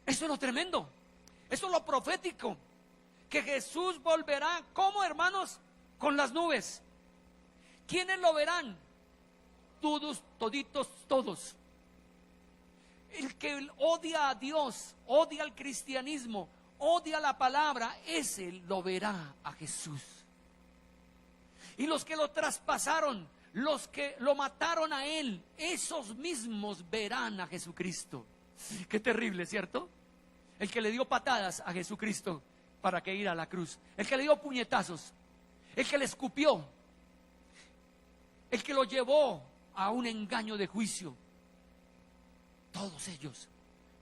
Eso es lo tremendo, eso es lo profético, que Jesús volverá, ¿cómo, hermanos? Con las nubes. ¿Quiénes lo verán? Todos, toditos, todos. El que odia a Dios, odia al cristianismo, odia la palabra, ese lo verá a Jesús. Y los que lo traspasaron, los que lo mataron a él, esos mismos verán a Jesucristo. Qué terrible, ¿cierto? El que le dio patadas a Jesucristo para que ir a la cruz, el que le dio puñetazos, el que le escupió, el que lo llevó a un engaño de juicio, todos ellos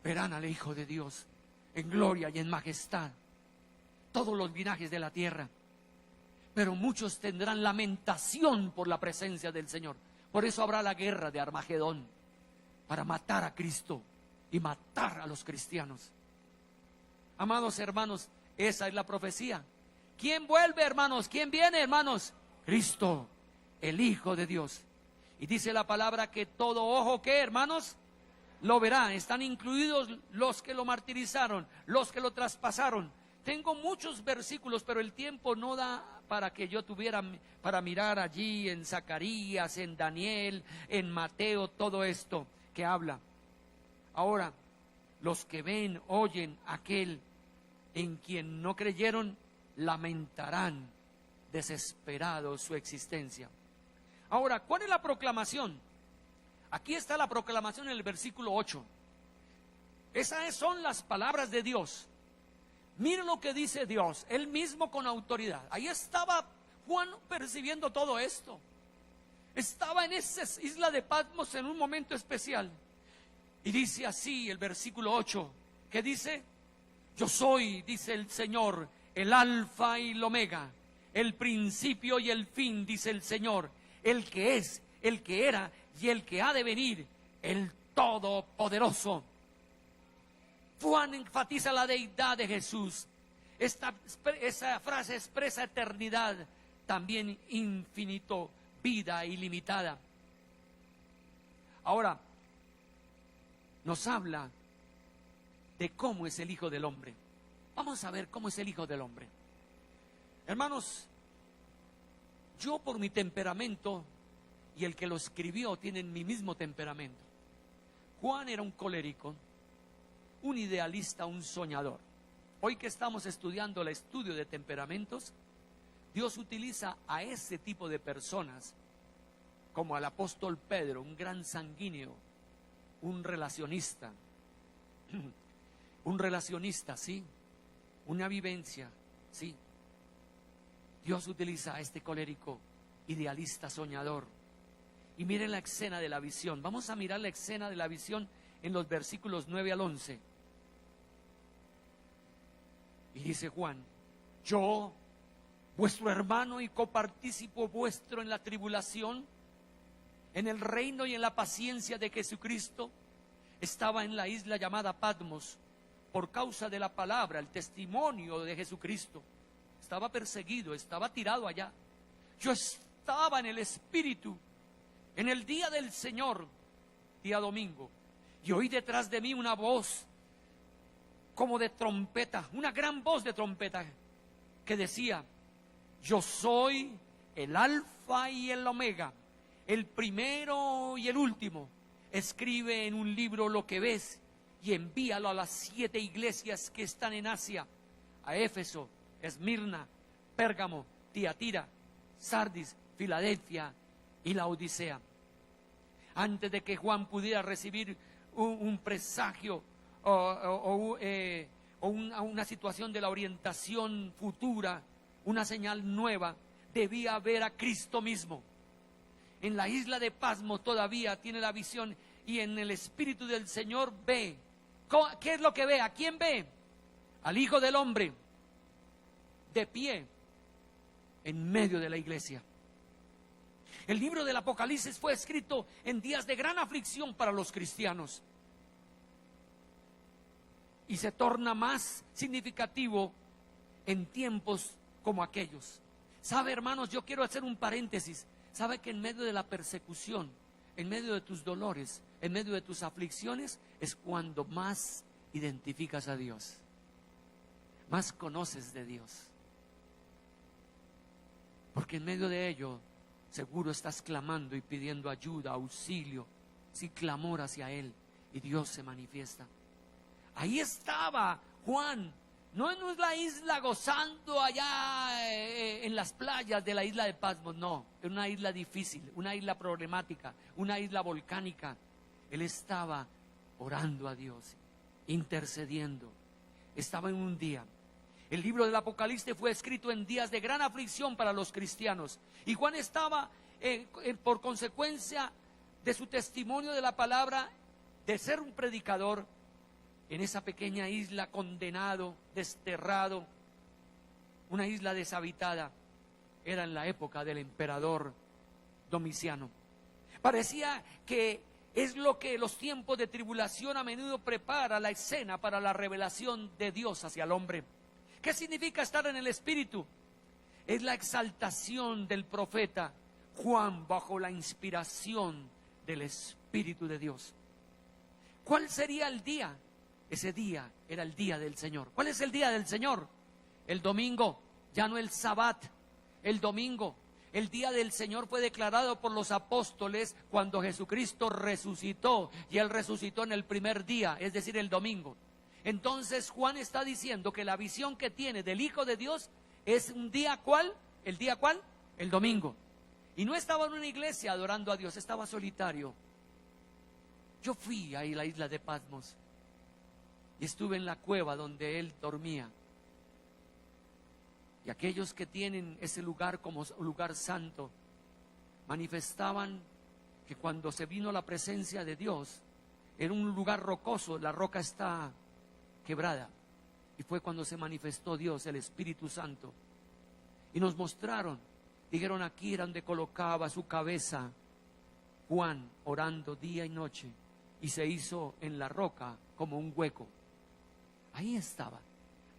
verán al Hijo de Dios en gloria y en majestad, todos los linajes de la tierra. Pero muchos tendrán lamentación por la presencia del Señor. Por eso habrá la guerra de Armagedón, para matar a Cristo y matar a los cristianos. Amados hermanos, esa es la profecía. ¿Quién vuelve, hermanos? ¿Quién viene, hermanos? Cristo, el Hijo de Dios. Y dice la palabra que todo ojo, ¿qué, hermanos? Lo verá. Están incluidos los que lo martirizaron, los que lo traspasaron. Tengo muchos versículos, pero el tiempo no da para que yo tuviera para mirar allí en Zacarías, en Daniel, en Mateo, todo esto que habla. Ahora, los que ven, oyen aquel en quien no creyeron, lamentarán desesperados su existencia. Ahora, ¿cuál es la proclamación? Aquí está la proclamación en el versículo 8. Esas son las palabras de Dios. Miren lo que dice Dios, Él mismo con autoridad. Ahí estaba Juan percibiendo todo esto. Estaba en esa isla de Patmos en un momento especial. Y dice así el versículo 8, ¿qué dice? Yo soy, dice el Señor, el alfa y el omega, el principio y el fin, dice el Señor, el que es, el que era y el que ha de venir, el Todopoderoso. Juan enfatiza la deidad de Jesús. Esa frase expresa eternidad, también infinito, vida ilimitada. Ahora, nos habla de cómo es el Hijo del Hombre. Vamos a ver cómo es el Hijo del Hombre. Hermanos, yo por mi temperamento, y el que lo escribió tienen mi mismo temperamento. Juan era un colérico, un idealista, un soñador. Hoy que estamos estudiando el estudio de temperamentos, Dios utiliza a ese tipo de personas, como al apóstol Pedro, un gran sanguíneo, un relacionista, sí, una vivencia, sí. Dios utiliza a este colérico, idealista, soñador. Y miren la escena de la visión. Vamos a mirar la escena de la visión en los versículos 9 al 11. Y dice Juan, yo, vuestro hermano y copartícipo vuestro en la tribulación, en el reino y en la paciencia de Jesucristo, estaba en la isla llamada Patmos, por causa de la palabra, el testimonio de Jesucristo. Estaba perseguido, estaba tirado allá. Yo estaba en el Espíritu, en el día del Señor, día domingo, y oí detrás de mí una voz como de trompeta, una gran voz de trompeta, que decía, yo soy el alfa y el omega, el primero y el último. Escribe en un libro lo que ves y envíalo a las 7 iglesias que están en Asia, a Éfeso, Esmirna, Pérgamo, Tiatira, Sardis, Filadelfia y la Odisea. Antes de que Juan pudiera recibir un presagio o una situación de la orientación futura, una señal nueva, debía ver a Cristo mismo. En la isla de Patmos todavía tiene la visión y en el Espíritu del Señor ve. ¿Qué es lo que ve? ¿A quién ve? Al Hijo del Hombre, de pie, en medio de la iglesia. El libro del Apocalipsis fue escrito en días de gran aflicción para los cristianos. Y se torna más significativo en tiempos como aquellos. ¿Sabe, hermanos? Yo quiero hacer un paréntesis. ¿Sabe que en medio de la persecución, en medio de tus dolores, en medio de tus aflicciones, es cuando más identificas a Dios, más conoces de Dios? Porque en medio de ello, seguro estás clamando y pidiendo ayuda, auxilio, sí, clamor hacia Él, y Dios se manifiesta. Ahí estaba Juan No es la isla gozando allá en las playas de la isla de Patmos, no, es una isla difícil, una isla problemática, una isla volcánica. Él estaba orando a Dios, intercediendo, estaba en un día. El libro del Apocalipsis fue escrito en días de gran aflicción para los cristianos, y Juan estaba por consecuencia de su testimonio de la palabra, de ser un predicador, en esa pequeña isla, condenado, desterrado, una isla deshabitada. Era en la época del emperador Domiciano. Parecía que es lo que los tiempos de tribulación a menudo prepara la escena para la revelación de Dios hacia el hombre. ¿Qué significa estar en el Espíritu? Es la exaltación del profeta Juan bajo la inspiración del Espíritu de Dios. ¿Cuál sería el día? Ese día era el día del Señor. ¿Cuál es el día del Señor? El domingo, ya no el sabbat, el domingo. El día del Señor fue declarado por los apóstoles cuando Jesucristo resucitó, y Él resucitó en el primer día, es decir, el domingo. Entonces Juan está diciendo que la visión que tiene del Hijo de Dios es un día, ¿cuál? ¿El día cuál? El domingo. Y no estaba en una iglesia adorando a Dios, estaba solitario. Yo fui ahí a la isla de Patmos y estuve en la cueva donde él dormía. Y aquellos que tienen ese lugar como lugar santo manifestaban que cuando se vino la presencia de Dios, en un lugar rocoso, la roca está quebrada, y fue cuando se manifestó Dios, el Espíritu Santo, y nos mostraron, dijeron, aquí era donde colocaba su cabeza Juan, orando día y noche, y se hizo en la roca como un hueco. Ahí estaba.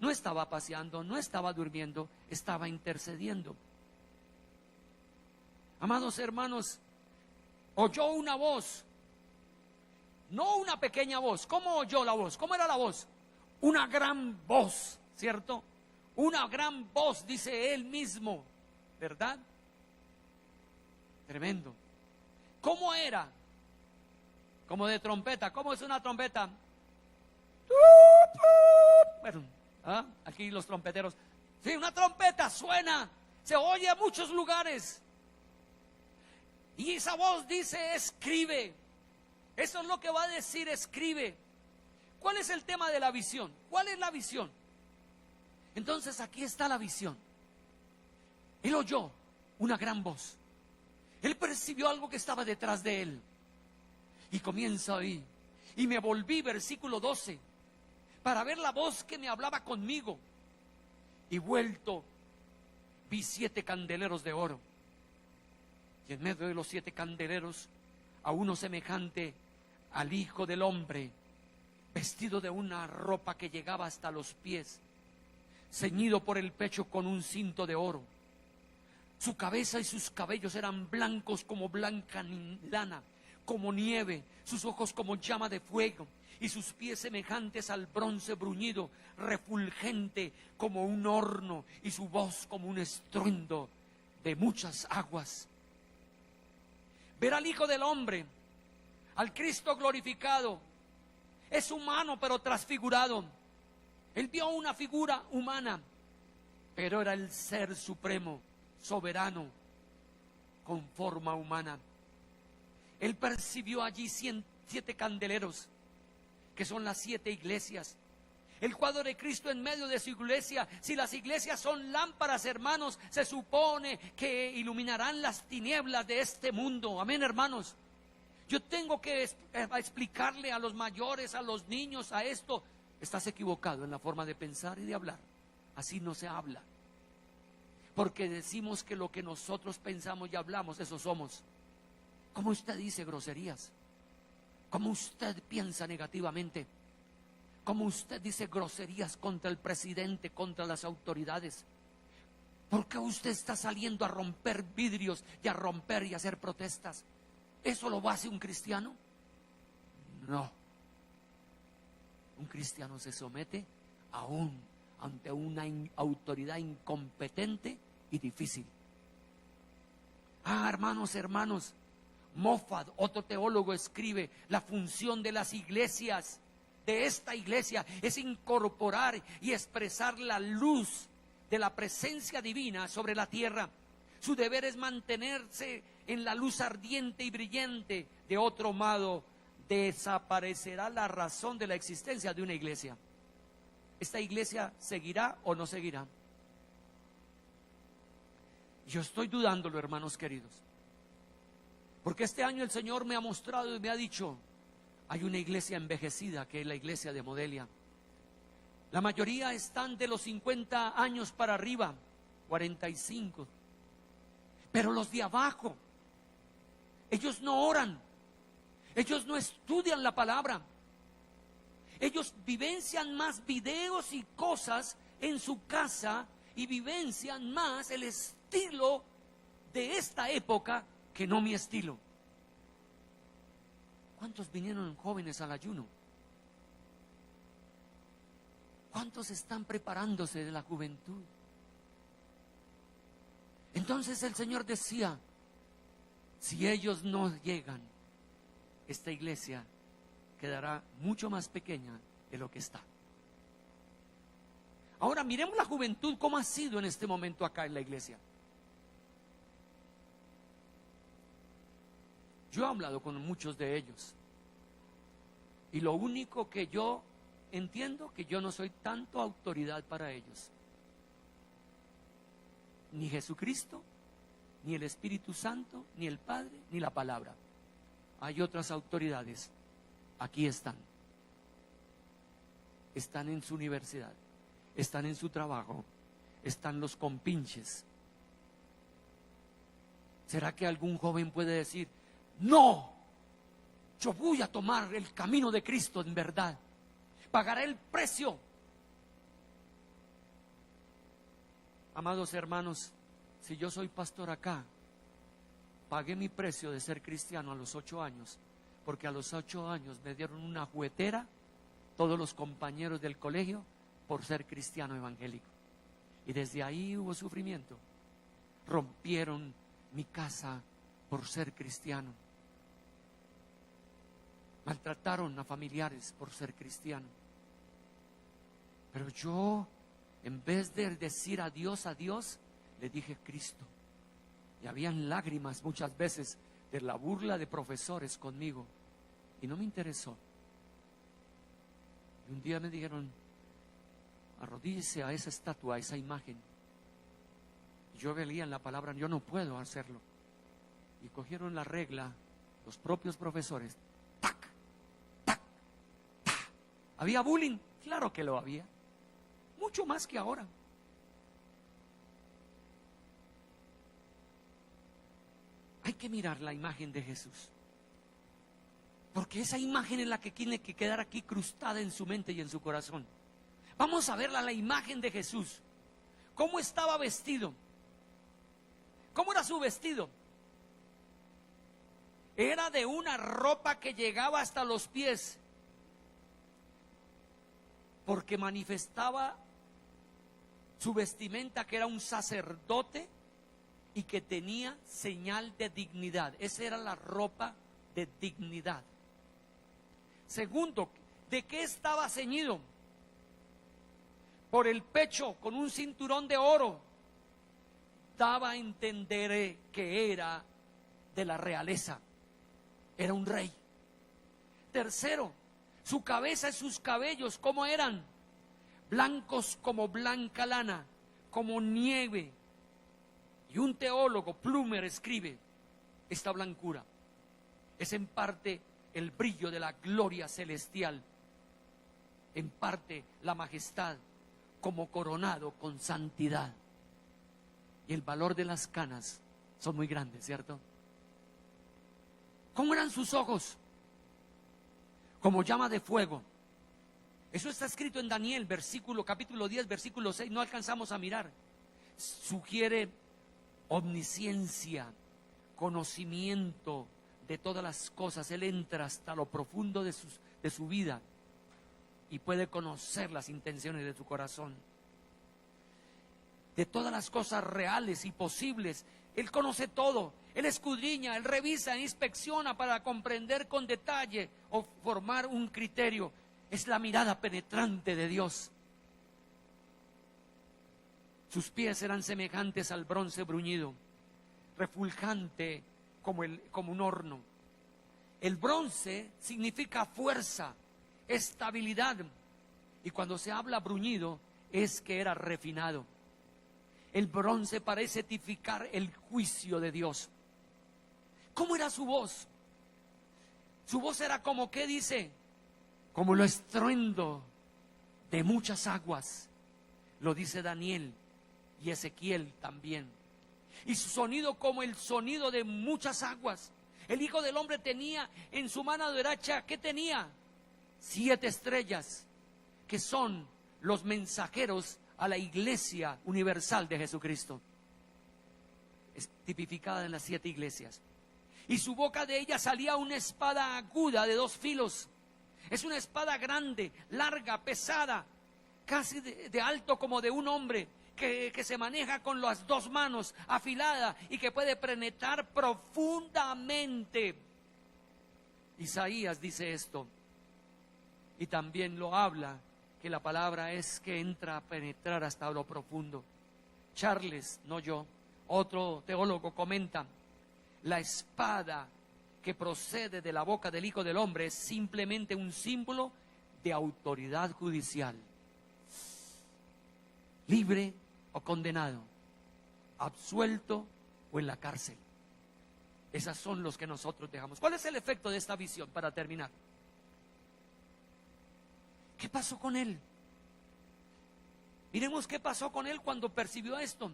No estaba paseando, no estaba durmiendo, estaba intercediendo. Amados hermanos, oyó una voz, no una pequeña voz. ¿Cómo oyó la voz? ¿Cómo era la voz? Una gran voz, ¿cierto? Una gran voz, dice él mismo, ¿verdad? Tremendo. ¿Cómo era? Como de trompeta. ¿Cómo es una trompeta? Bueno, aquí los trompeteros. Sí, una trompeta suena, se oye a muchos lugares. Y esa voz dice, escribe. Eso es lo que va a decir, escribe. ¿Cuál es el tema de la visión? ¿Cuál es la visión? Entonces aquí está la visión. Él oyó una gran voz. Él percibió algo que estaba detrás de él. Y comienza ahí. Y me volví, versículo 12, para ver la voz que me hablaba conmigo. Y vuelto, vi 7 candeleros de oro. Y en medio de los 7 candeleros, a uno semejante al Hijo del Hombre, vestido de una ropa que llegaba hasta los pies, ceñido por el pecho con un cinto de oro. Su cabeza y sus cabellos eran blancos como blanca lana, como nieve, sus ojos como llama de fuego, y sus pies semejantes al bronce bruñido, refulgente como un horno, y su voz como un estruendo de muchas aguas. Ver al Hijo del Hombre, al Cristo glorificado, es humano pero transfigurado. Él vio una figura humana, pero era el Ser Supremo, soberano, con forma humana. Él percibió allí 7 candeleros, que son las 7 iglesias. El cuadro de Cristo en medio de su iglesia. Si las iglesias son lámparas, hermanos, se supone que iluminarán las tinieblas de este mundo. Amén, hermanos. Yo tengo que explicarle a los mayores, a los niños, a esto. Estás equivocado en la forma de pensar y de hablar. Así no se habla. Porque decimos que lo que nosotros pensamos y hablamos, eso somos. ¿Cómo usted dice groserías? ¿Cómo usted piensa negativamente? ¿Cómo usted dice groserías contra el presidente, contra las autoridades? ¿Por qué usted está saliendo a romper vidrios y a romper y a hacer protestas? ¿Eso lo hace un cristiano? No. Un cristiano se somete aún ante una autoridad incompetente y difícil. Hermanos, Moffat, otro teólogo, escribe: la función de las iglesias de esta iglesia es incorporar y expresar la luz de la presencia divina sobre la tierra. Su deber es mantenerse en la luz ardiente y brillante. De otro modo, desaparecerá la razón de la existencia de una iglesia. ¿Esta iglesia seguirá o no seguirá? Yo estoy dudándolo, hermanos queridos, porque este año el Señor me ha mostrado y me ha dicho: hay una iglesia envejecida, que es la iglesia de Modelia. La mayoría están de los 50 años para arriba, 45. Pero los de abajo, ellos no oran, ellos no estudian la palabra, ellos vivencian más videos y cosas en su casa y vivencian más el estilo de esta época que no mi estilo. ¿Cuántos vinieron jóvenes al ayuno? ¿Cuántos están preparándose de la juventud? Entonces el Señor decía: si ellos no llegan, esta iglesia quedará mucho más pequeña de lo que está. Ahora miremos la juventud, cómo ha sido en este momento acá en la iglesia. Yo he hablado con muchos de ellos, y lo único que yo entiendo, que yo no soy tanto autoridad para ellos. Ni Jesucristo, ni el Espíritu Santo, ni el Padre, ni la palabra. Hay otras autoridades. Aquí están. Están en su universidad, están en su trabajo, están los compinches. ¿Será que algún joven puede decir: no, yo voy a tomar el camino de Cristo en verdad, pagaré el precio? Amados hermanos, si yo soy pastor acá, pagué mi precio de ser cristiano a los 8 años, porque a los 8 años me dieron una juguetera todos los compañeros del colegio por ser cristiano evangélico. Y desde ahí hubo sufrimiento. Rompieron mi casa por ser cristiano. Maltrataron a familiares por ser cristiano. Pero yo, en vez de decir adiós a Dios, le dije Cristo. Y habían lágrimas muchas veces de la burla de profesores conmigo, y no me interesó. Y un día me dijeron: arrodíllese a esa estatua, a esa imagen. Y yo veía en la palabra: yo no puedo hacerlo. Y cogieron la regla, los propios profesores. ¡Tac! ¡Tac! ¡Tac! ¿Había bullying? Claro que lo había. Mucho más que ahora. Hay que mirar la imagen de Jesús, porque esa imagen es la que tiene que quedar aquí crustada en su mente y en su corazón. Vamos a ver la imagen de Jesús. ¿Cómo estaba vestido? ¿Cómo era su vestido? Era de una ropa que llegaba hasta los pies, porque manifestaba su vestimenta, que era un sacerdote y que tenía señal de dignidad. Esa era la ropa de dignidad. Segundo, ¿de qué estaba ceñido? Por el pecho, con un cinturón de oro. Daba a entender que era de la realeza. Era un rey. Tercero, su cabeza y sus cabellos, ¿cómo eran? Blancos como blanca lana, como nieve. Y un teólogo, Plumer, escribe: esta blancura es en parte el brillo de la gloria celestial, en parte la majestad, como coronado con santidad. Y el valor de las canas son muy grandes, ¿cierto? ¿Cómo eran sus ojos? Como llama de fuego. Eso está escrito en Daniel, capítulo 10, versículo 6. No alcanzamos a mirar. Sugiere omnisciencia, conocimiento de todas las cosas. Él entra hasta lo profundo de su vida y puede conocer las intenciones de su corazón. De todas las cosas reales y posibles, Él conoce todo. Él escudriña, Él revisa, inspecciona para comprender con detalle o formar un criterio. Es la mirada penetrante de Dios. Sus pies eran semejantes al bronce bruñido, refulgante como un horno. El bronce significa fuerza, estabilidad. Y cuando se habla bruñido, es que era refinado. El bronce parece tipificar el juicio de Dios. ¿Cómo era su voz? Su voz era como, ¿qué dice? Como el estruendo de muchas aguas. Lo dice Daniel y Ezequiel también. Y su sonido como el sonido de muchas aguas. El Hijo del Hombre tenía en su mano derecha, ¿qué tenía? 7 estrellas, que son los mensajeros a la iglesia universal de Jesucristo. Es tipificada en las 7 iglesias. Y su boca de ella salía una espada aguda de 2 filos. Es una espada grande, larga, pesada, casi de alto como de un hombre, que se maneja con las 2 manos, afilada, y que puede penetrar profundamente. Isaías dice esto, y también lo habla, que la palabra es que entra a penetrar hasta lo profundo. Charles, no yo, otro teólogo comenta: la espada que procede de la boca del Hijo del Hombre es simplemente un símbolo de autoridad judicial. Libre o condenado, absuelto o en la cárcel. Esas son los que nosotros dejamos. ¿Cuál es el efecto de esta visión para terminar? ¿Qué pasó con él? Miremos qué pasó con él cuando percibió esto.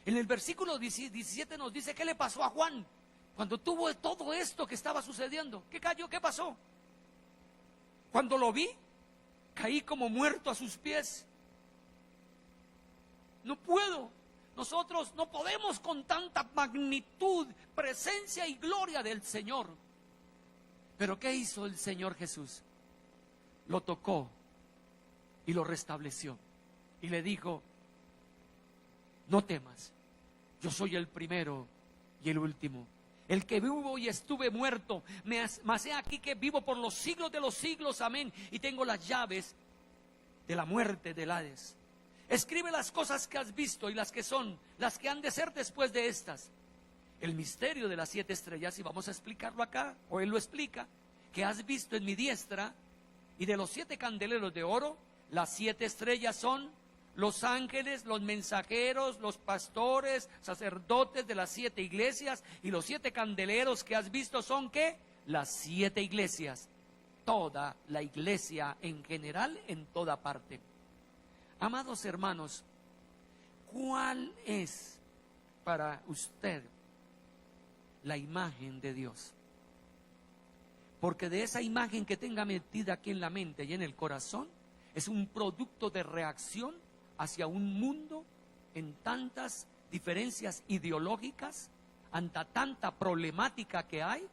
En el versículo 17 nos dice qué le pasó a Juan cuando tuvo todo esto que estaba sucediendo. ¿Qué cayó? ¿Qué pasó? Cuando lo vi, caí como muerto a sus pies. No puedo. Nosotros no podemos con tanta magnitud, presencia y gloria del Señor. Pero ¿qué hizo el Señor Jesús? Lo tocó y lo restableció. Y le dijo: no temas, yo soy el primero y el último, el que vivo y estuve muerto, mas he aquí que vivo por los siglos de los siglos, amén, y tengo las llaves de la muerte, del Hades. Escribe las cosas que has visto y las que son, las que han de ser después de estas. El misterio de las 7 estrellas, y vamos a explicarlo acá, o él lo explica, que has visto en mi diestra, y de los 7 candeleros de oro, las 7 estrellas son los ángeles, los mensajeros, los pastores, sacerdotes de las 7 iglesias, y los 7 candeleros que has visto son, ¿qué? Las 7 iglesias. Toda la iglesia en general, en toda parte. Amados hermanos, ¿cuál es para usted la imagen de Dios? Porque de esa imagen que tenga metida aquí en la mente y en el corazón, es un producto de reacción hacia un mundo en tantas diferencias ideológicas, ante tanta problemática que hay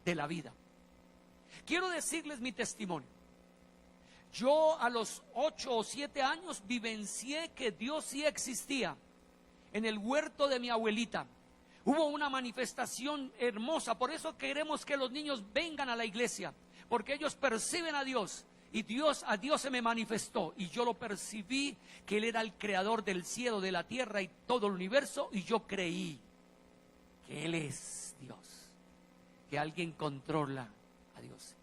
de la vida. Quiero decirles mi testimonio. Yo a los 8 o 7 años vivencié que Dios sí existía. En el huerto de mi abuelita hubo una manifestación hermosa. Por eso queremos que los niños vengan a la iglesia, porque ellos perciben a Dios. Y a Dios se me manifestó, y yo lo percibí, que Él era el creador del cielo, de la tierra y todo el universo. Y yo creí que Él es Dios, que alguien controla a Dios,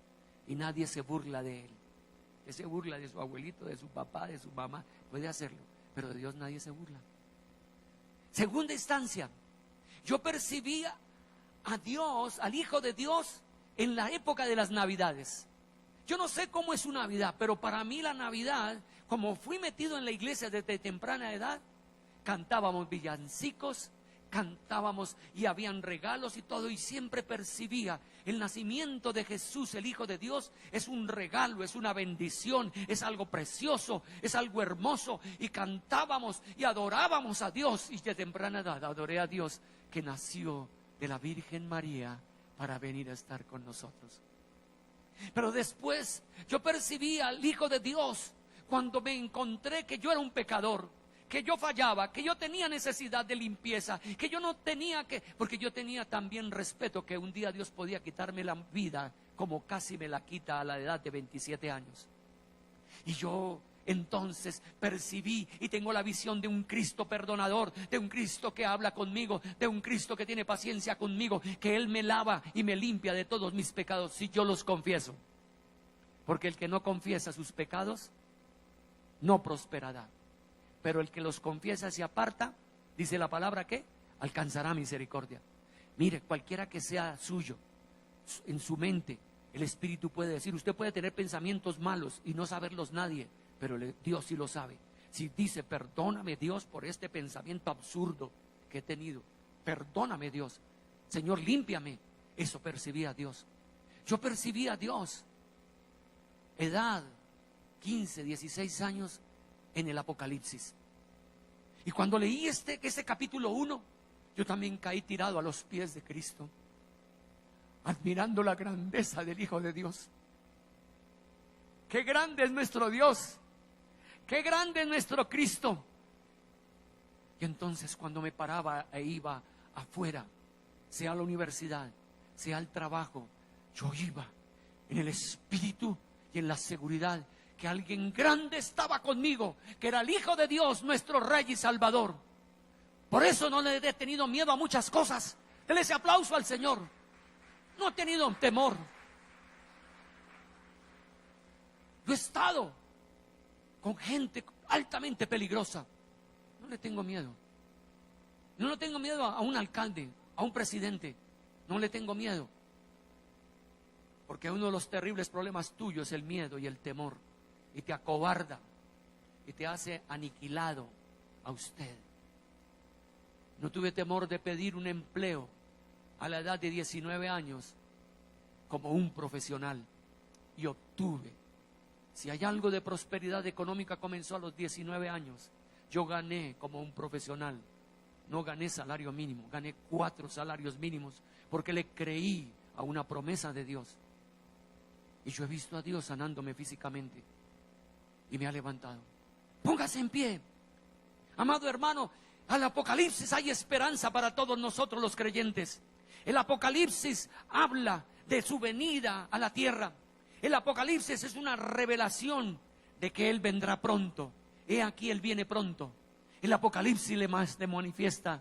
y nadie se burla de Él. Que se burla de su abuelito, de su papá, de su mamá, puede hacerlo, pero de Dios nadie se burla. Segunda instancia, yo percibía a Dios, al Hijo de Dios, en la época de las Navidades. Yo no sé cómo es su Navidad, pero para mí la Navidad, como fui metido en la iglesia desde temprana edad, cantábamos villancicos, cantábamos y habían regalos y todo, y siempre percibía el nacimiento de Jesús, el Hijo de Dios, es un regalo, es una bendición, es algo precioso, es algo hermoso, y cantábamos y adorábamos a Dios. Y de temprana edad adoré a Dios, que nació de la Virgen María para venir a estar con nosotros. Pero después yo percibí al Hijo de Dios cuando me encontré que yo era un pecador, que yo fallaba, que yo tenía necesidad de limpieza, que yo no tenía que, porque yo tenía también respeto que un día Dios podía quitarme la vida como casi me la quita a la edad de 27 años. Y yo entonces percibí y tengo la visión de un Cristo perdonador, de un Cristo que habla conmigo, de un Cristo que tiene paciencia conmigo, que Él me lava y me limpia de todos mis pecados si yo los confieso. Porque el que no confiesa sus pecados no prosperará, pero el que los confiesa y se aparta, dice la palabra que alcanzará misericordia. Mire, cualquiera que sea suyo, en su mente, el Espíritu puede decir, usted puede tener pensamientos malos y no saberlos nadie, pero Dios sí lo sabe. Si dice, perdóname Dios por este pensamiento absurdo que he tenido, perdóname Dios, Señor, límpiame. Eso percibía a Dios. Yo percibí a Dios, edad 15, 16 años, en el Apocalipsis. Y cuando leí ese capítulo 1, yo también caí tirado a los pies de Cristo, admirando la grandeza del Hijo de Dios. ¡Qué grande es nuestro Dios! ¡Qué grande es nuestro Cristo! Y entonces cuando me paraba e iba afuera, sea a la universidad, sea al trabajo, yo iba en el Espíritu y en la seguridad que alguien grande estaba conmigo, que era el Hijo de Dios, nuestro Rey y Salvador. Por eso no le he tenido miedo a muchas cosas. Dele ese aplauso al Señor. No he tenido temor. Yo he estado con gente altamente peligrosa. No le tengo miedo. No le tengo miedo a un alcalde, a un presidente. No le tengo miedo. Porque uno de los terribles problemas tuyos es el miedo y el temor. Y te acobarda y te hace aniquilado a usted. No tuve temor de pedir un empleo a la edad de 19 años como un profesional y obtuve. Si hay algo de prosperidad económica, comenzó a los 19 años. Yo gané como un profesional. No gané salario mínimo, gané 4 salarios mínimos porque le creí a una promesa de Dios. Y yo he visto a Dios sanándome físicamente y me ha levantado. Póngase en pie. Amado hermano, al Apocalipsis hay esperanza para todos nosotros los creyentes. El Apocalipsis habla de su venida a la tierra. El Apocalipsis es una revelación de que Él vendrá pronto. He aquí, Él viene pronto. El Apocalipsis le manifiesta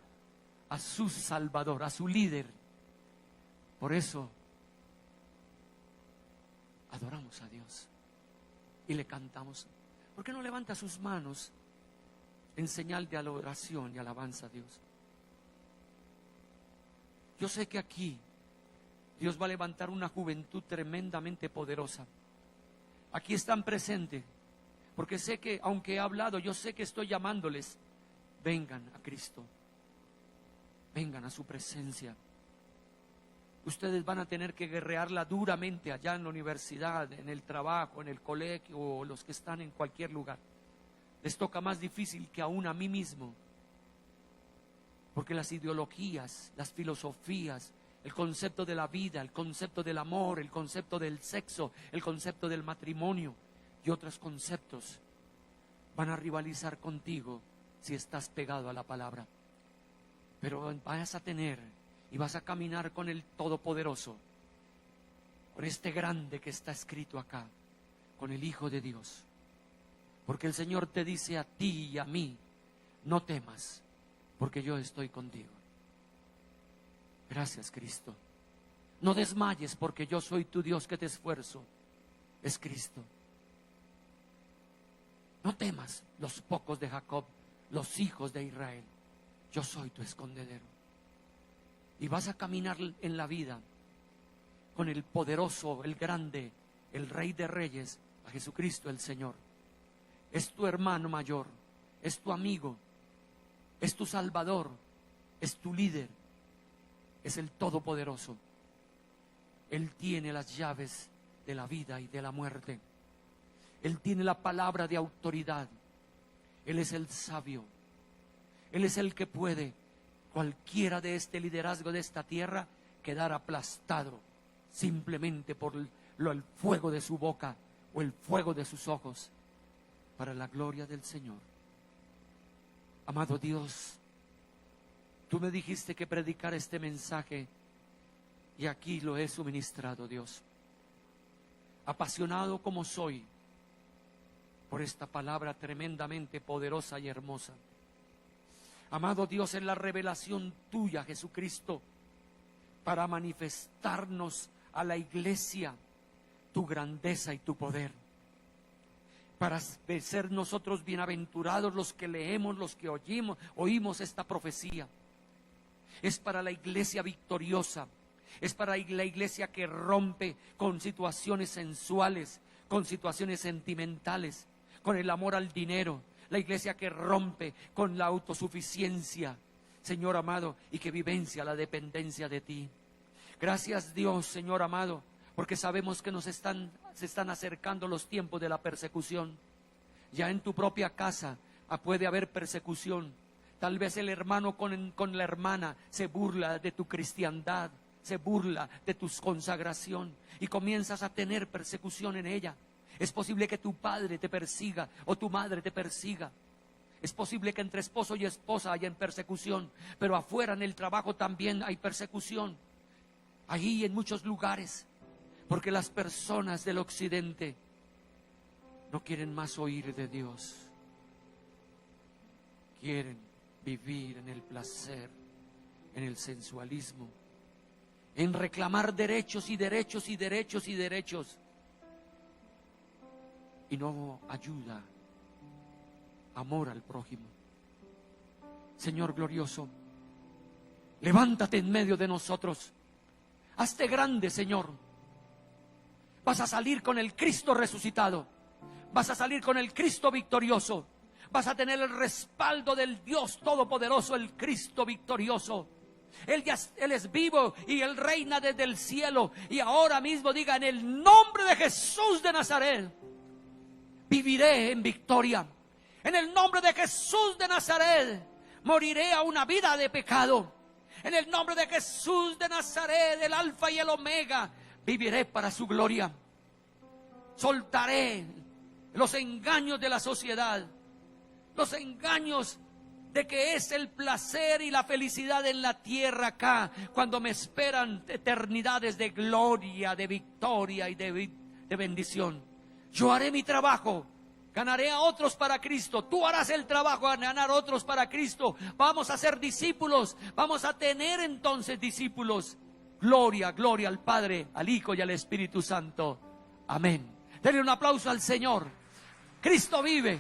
a su Salvador, a su líder. Por eso adoramos a Dios y le cantamos. ¿Por qué no levanta sus manos en señal de adoración y alabanza a Dios? Yo sé que aquí Dios va a levantar una juventud tremendamente poderosa. Aquí están presentes, porque sé que, aunque he hablado, yo sé que estoy llamándoles. Vengan a Cristo, vengan a su presencia. Ustedes van a tener que guerrearla duramente allá en la universidad, en el trabajo, en el colegio, o los que están en cualquier lugar. Les toca más difícil que aún a mí mismo, porque las ideologías, las filosofías, el concepto de la vida, el concepto del amor, el concepto del sexo, el concepto del matrimonio y otros conceptos van a rivalizar contigo si estás pegado a la palabra. Pero vas a tener y vas a caminar con el Todopoderoso, con este grande que está escrito acá, con el Hijo de Dios. Porque el Señor te dice a ti y a mí, no temas, porque yo estoy contigo. Gracias, Cristo. No desmayes, porque yo soy tu Dios que te esfuerzo. Es Cristo. No temas, los pocos de Jacob, los hijos de Israel. Yo soy tu escondedero. Y vas a caminar en la vida con el poderoso, el grande, el Rey de Reyes, a Jesucristo el Señor. Es tu hermano mayor, es tu amigo, es tu Salvador, es tu líder, es el Todopoderoso. Él tiene las llaves de la vida y de la muerte. Él tiene la palabra de autoridad. Él es el sabio. Él es el que puede, cualquiera de este liderazgo de esta tierra, quedar aplastado simplemente por el fuego de su boca o el fuego de sus ojos, para la gloria del Señor. Amado Dios, tú me dijiste que predicara este mensaje y aquí lo he suministrado, Dios. apasionado como soy por esta palabra tremendamente poderosa y hermosa. Amado Dios, es la revelación tuya, Jesucristo, para manifestarnos a la iglesia tu grandeza y tu poder. Para ser nosotros bienaventurados los que leemos, los que oímos esta profecía. Es para la iglesia victoriosa. Es para la iglesia que rompe con situaciones sensuales, con situaciones sentimentales, con el amor al dinero. La iglesia que rompe con la autosuficiencia, Señor amado, y que vivencia la dependencia de ti. Gracias Dios, Señor amado, porque sabemos que se están acercando los tiempos de la persecución. Ya en tu propia casa puede haber persecución. Tal vez el hermano con la hermana se burla de tu cristiandad, se burla de tu consagración y comienzas a tener persecución en ella. Es posible que tu padre te persiga o tu madre te persiga. Es posible que entre esposo y esposa haya persecución, pero afuera en el trabajo también hay persecución. Ahí en muchos lugares, porque las personas del occidente no quieren más oír de Dios. Quieren vivir en el placer, en el sensualismo, en reclamar derechos y derechos y derechos y derechos. Y no ayuda, amor al prójimo. Señor glorioso, levántate en medio de nosotros. Hazte grande, Señor. Vas a salir con el Cristo resucitado. Vas a salir con el Cristo victorioso. Vas a tener el respaldo del Dios Todopoderoso, el Cristo victorioso. Él es vivo y Él reina desde el cielo. Y ahora mismo diga: en el nombre de Jesús de Nazaret, viviré en victoria. En el nombre de Jesús de Nazaret, moriré a una vida de pecado. En el nombre de Jesús de Nazaret, el Alfa y el Omega, viviré para su gloria. Soltaré los engaños de la sociedad, los engaños de que es el placer y la felicidad en la tierra acá, cuando me esperan eternidades de gloria, de victoria y de bendición. Yo haré mi trabajo, ganaré a otros para Cristo. Tú harás el trabajo a ganar a otros para Cristo. Vamos a ser discípulos, vamos a tener entonces discípulos. Gloria, gloria al Padre, al Hijo y al Espíritu Santo. Amén. Denle un aplauso al Señor. Cristo vive,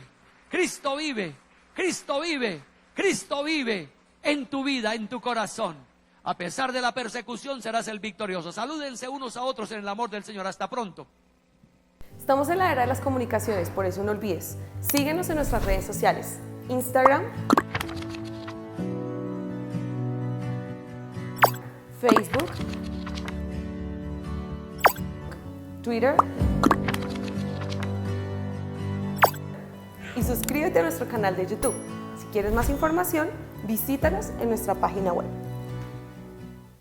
Cristo vive, Cristo vive, Cristo vive en tu vida, en tu corazón. A pesar de la persecución serás el victorioso. Salúdense unos a otros en el amor del Señor. Hasta pronto. Estamos en la era de las comunicaciones, por eso no olvides. Síguenos en nuestras redes sociales. Instagram, Facebook, Twitter y suscríbete a nuestro canal de YouTube. Si quieres más información, visítanos en nuestra página web.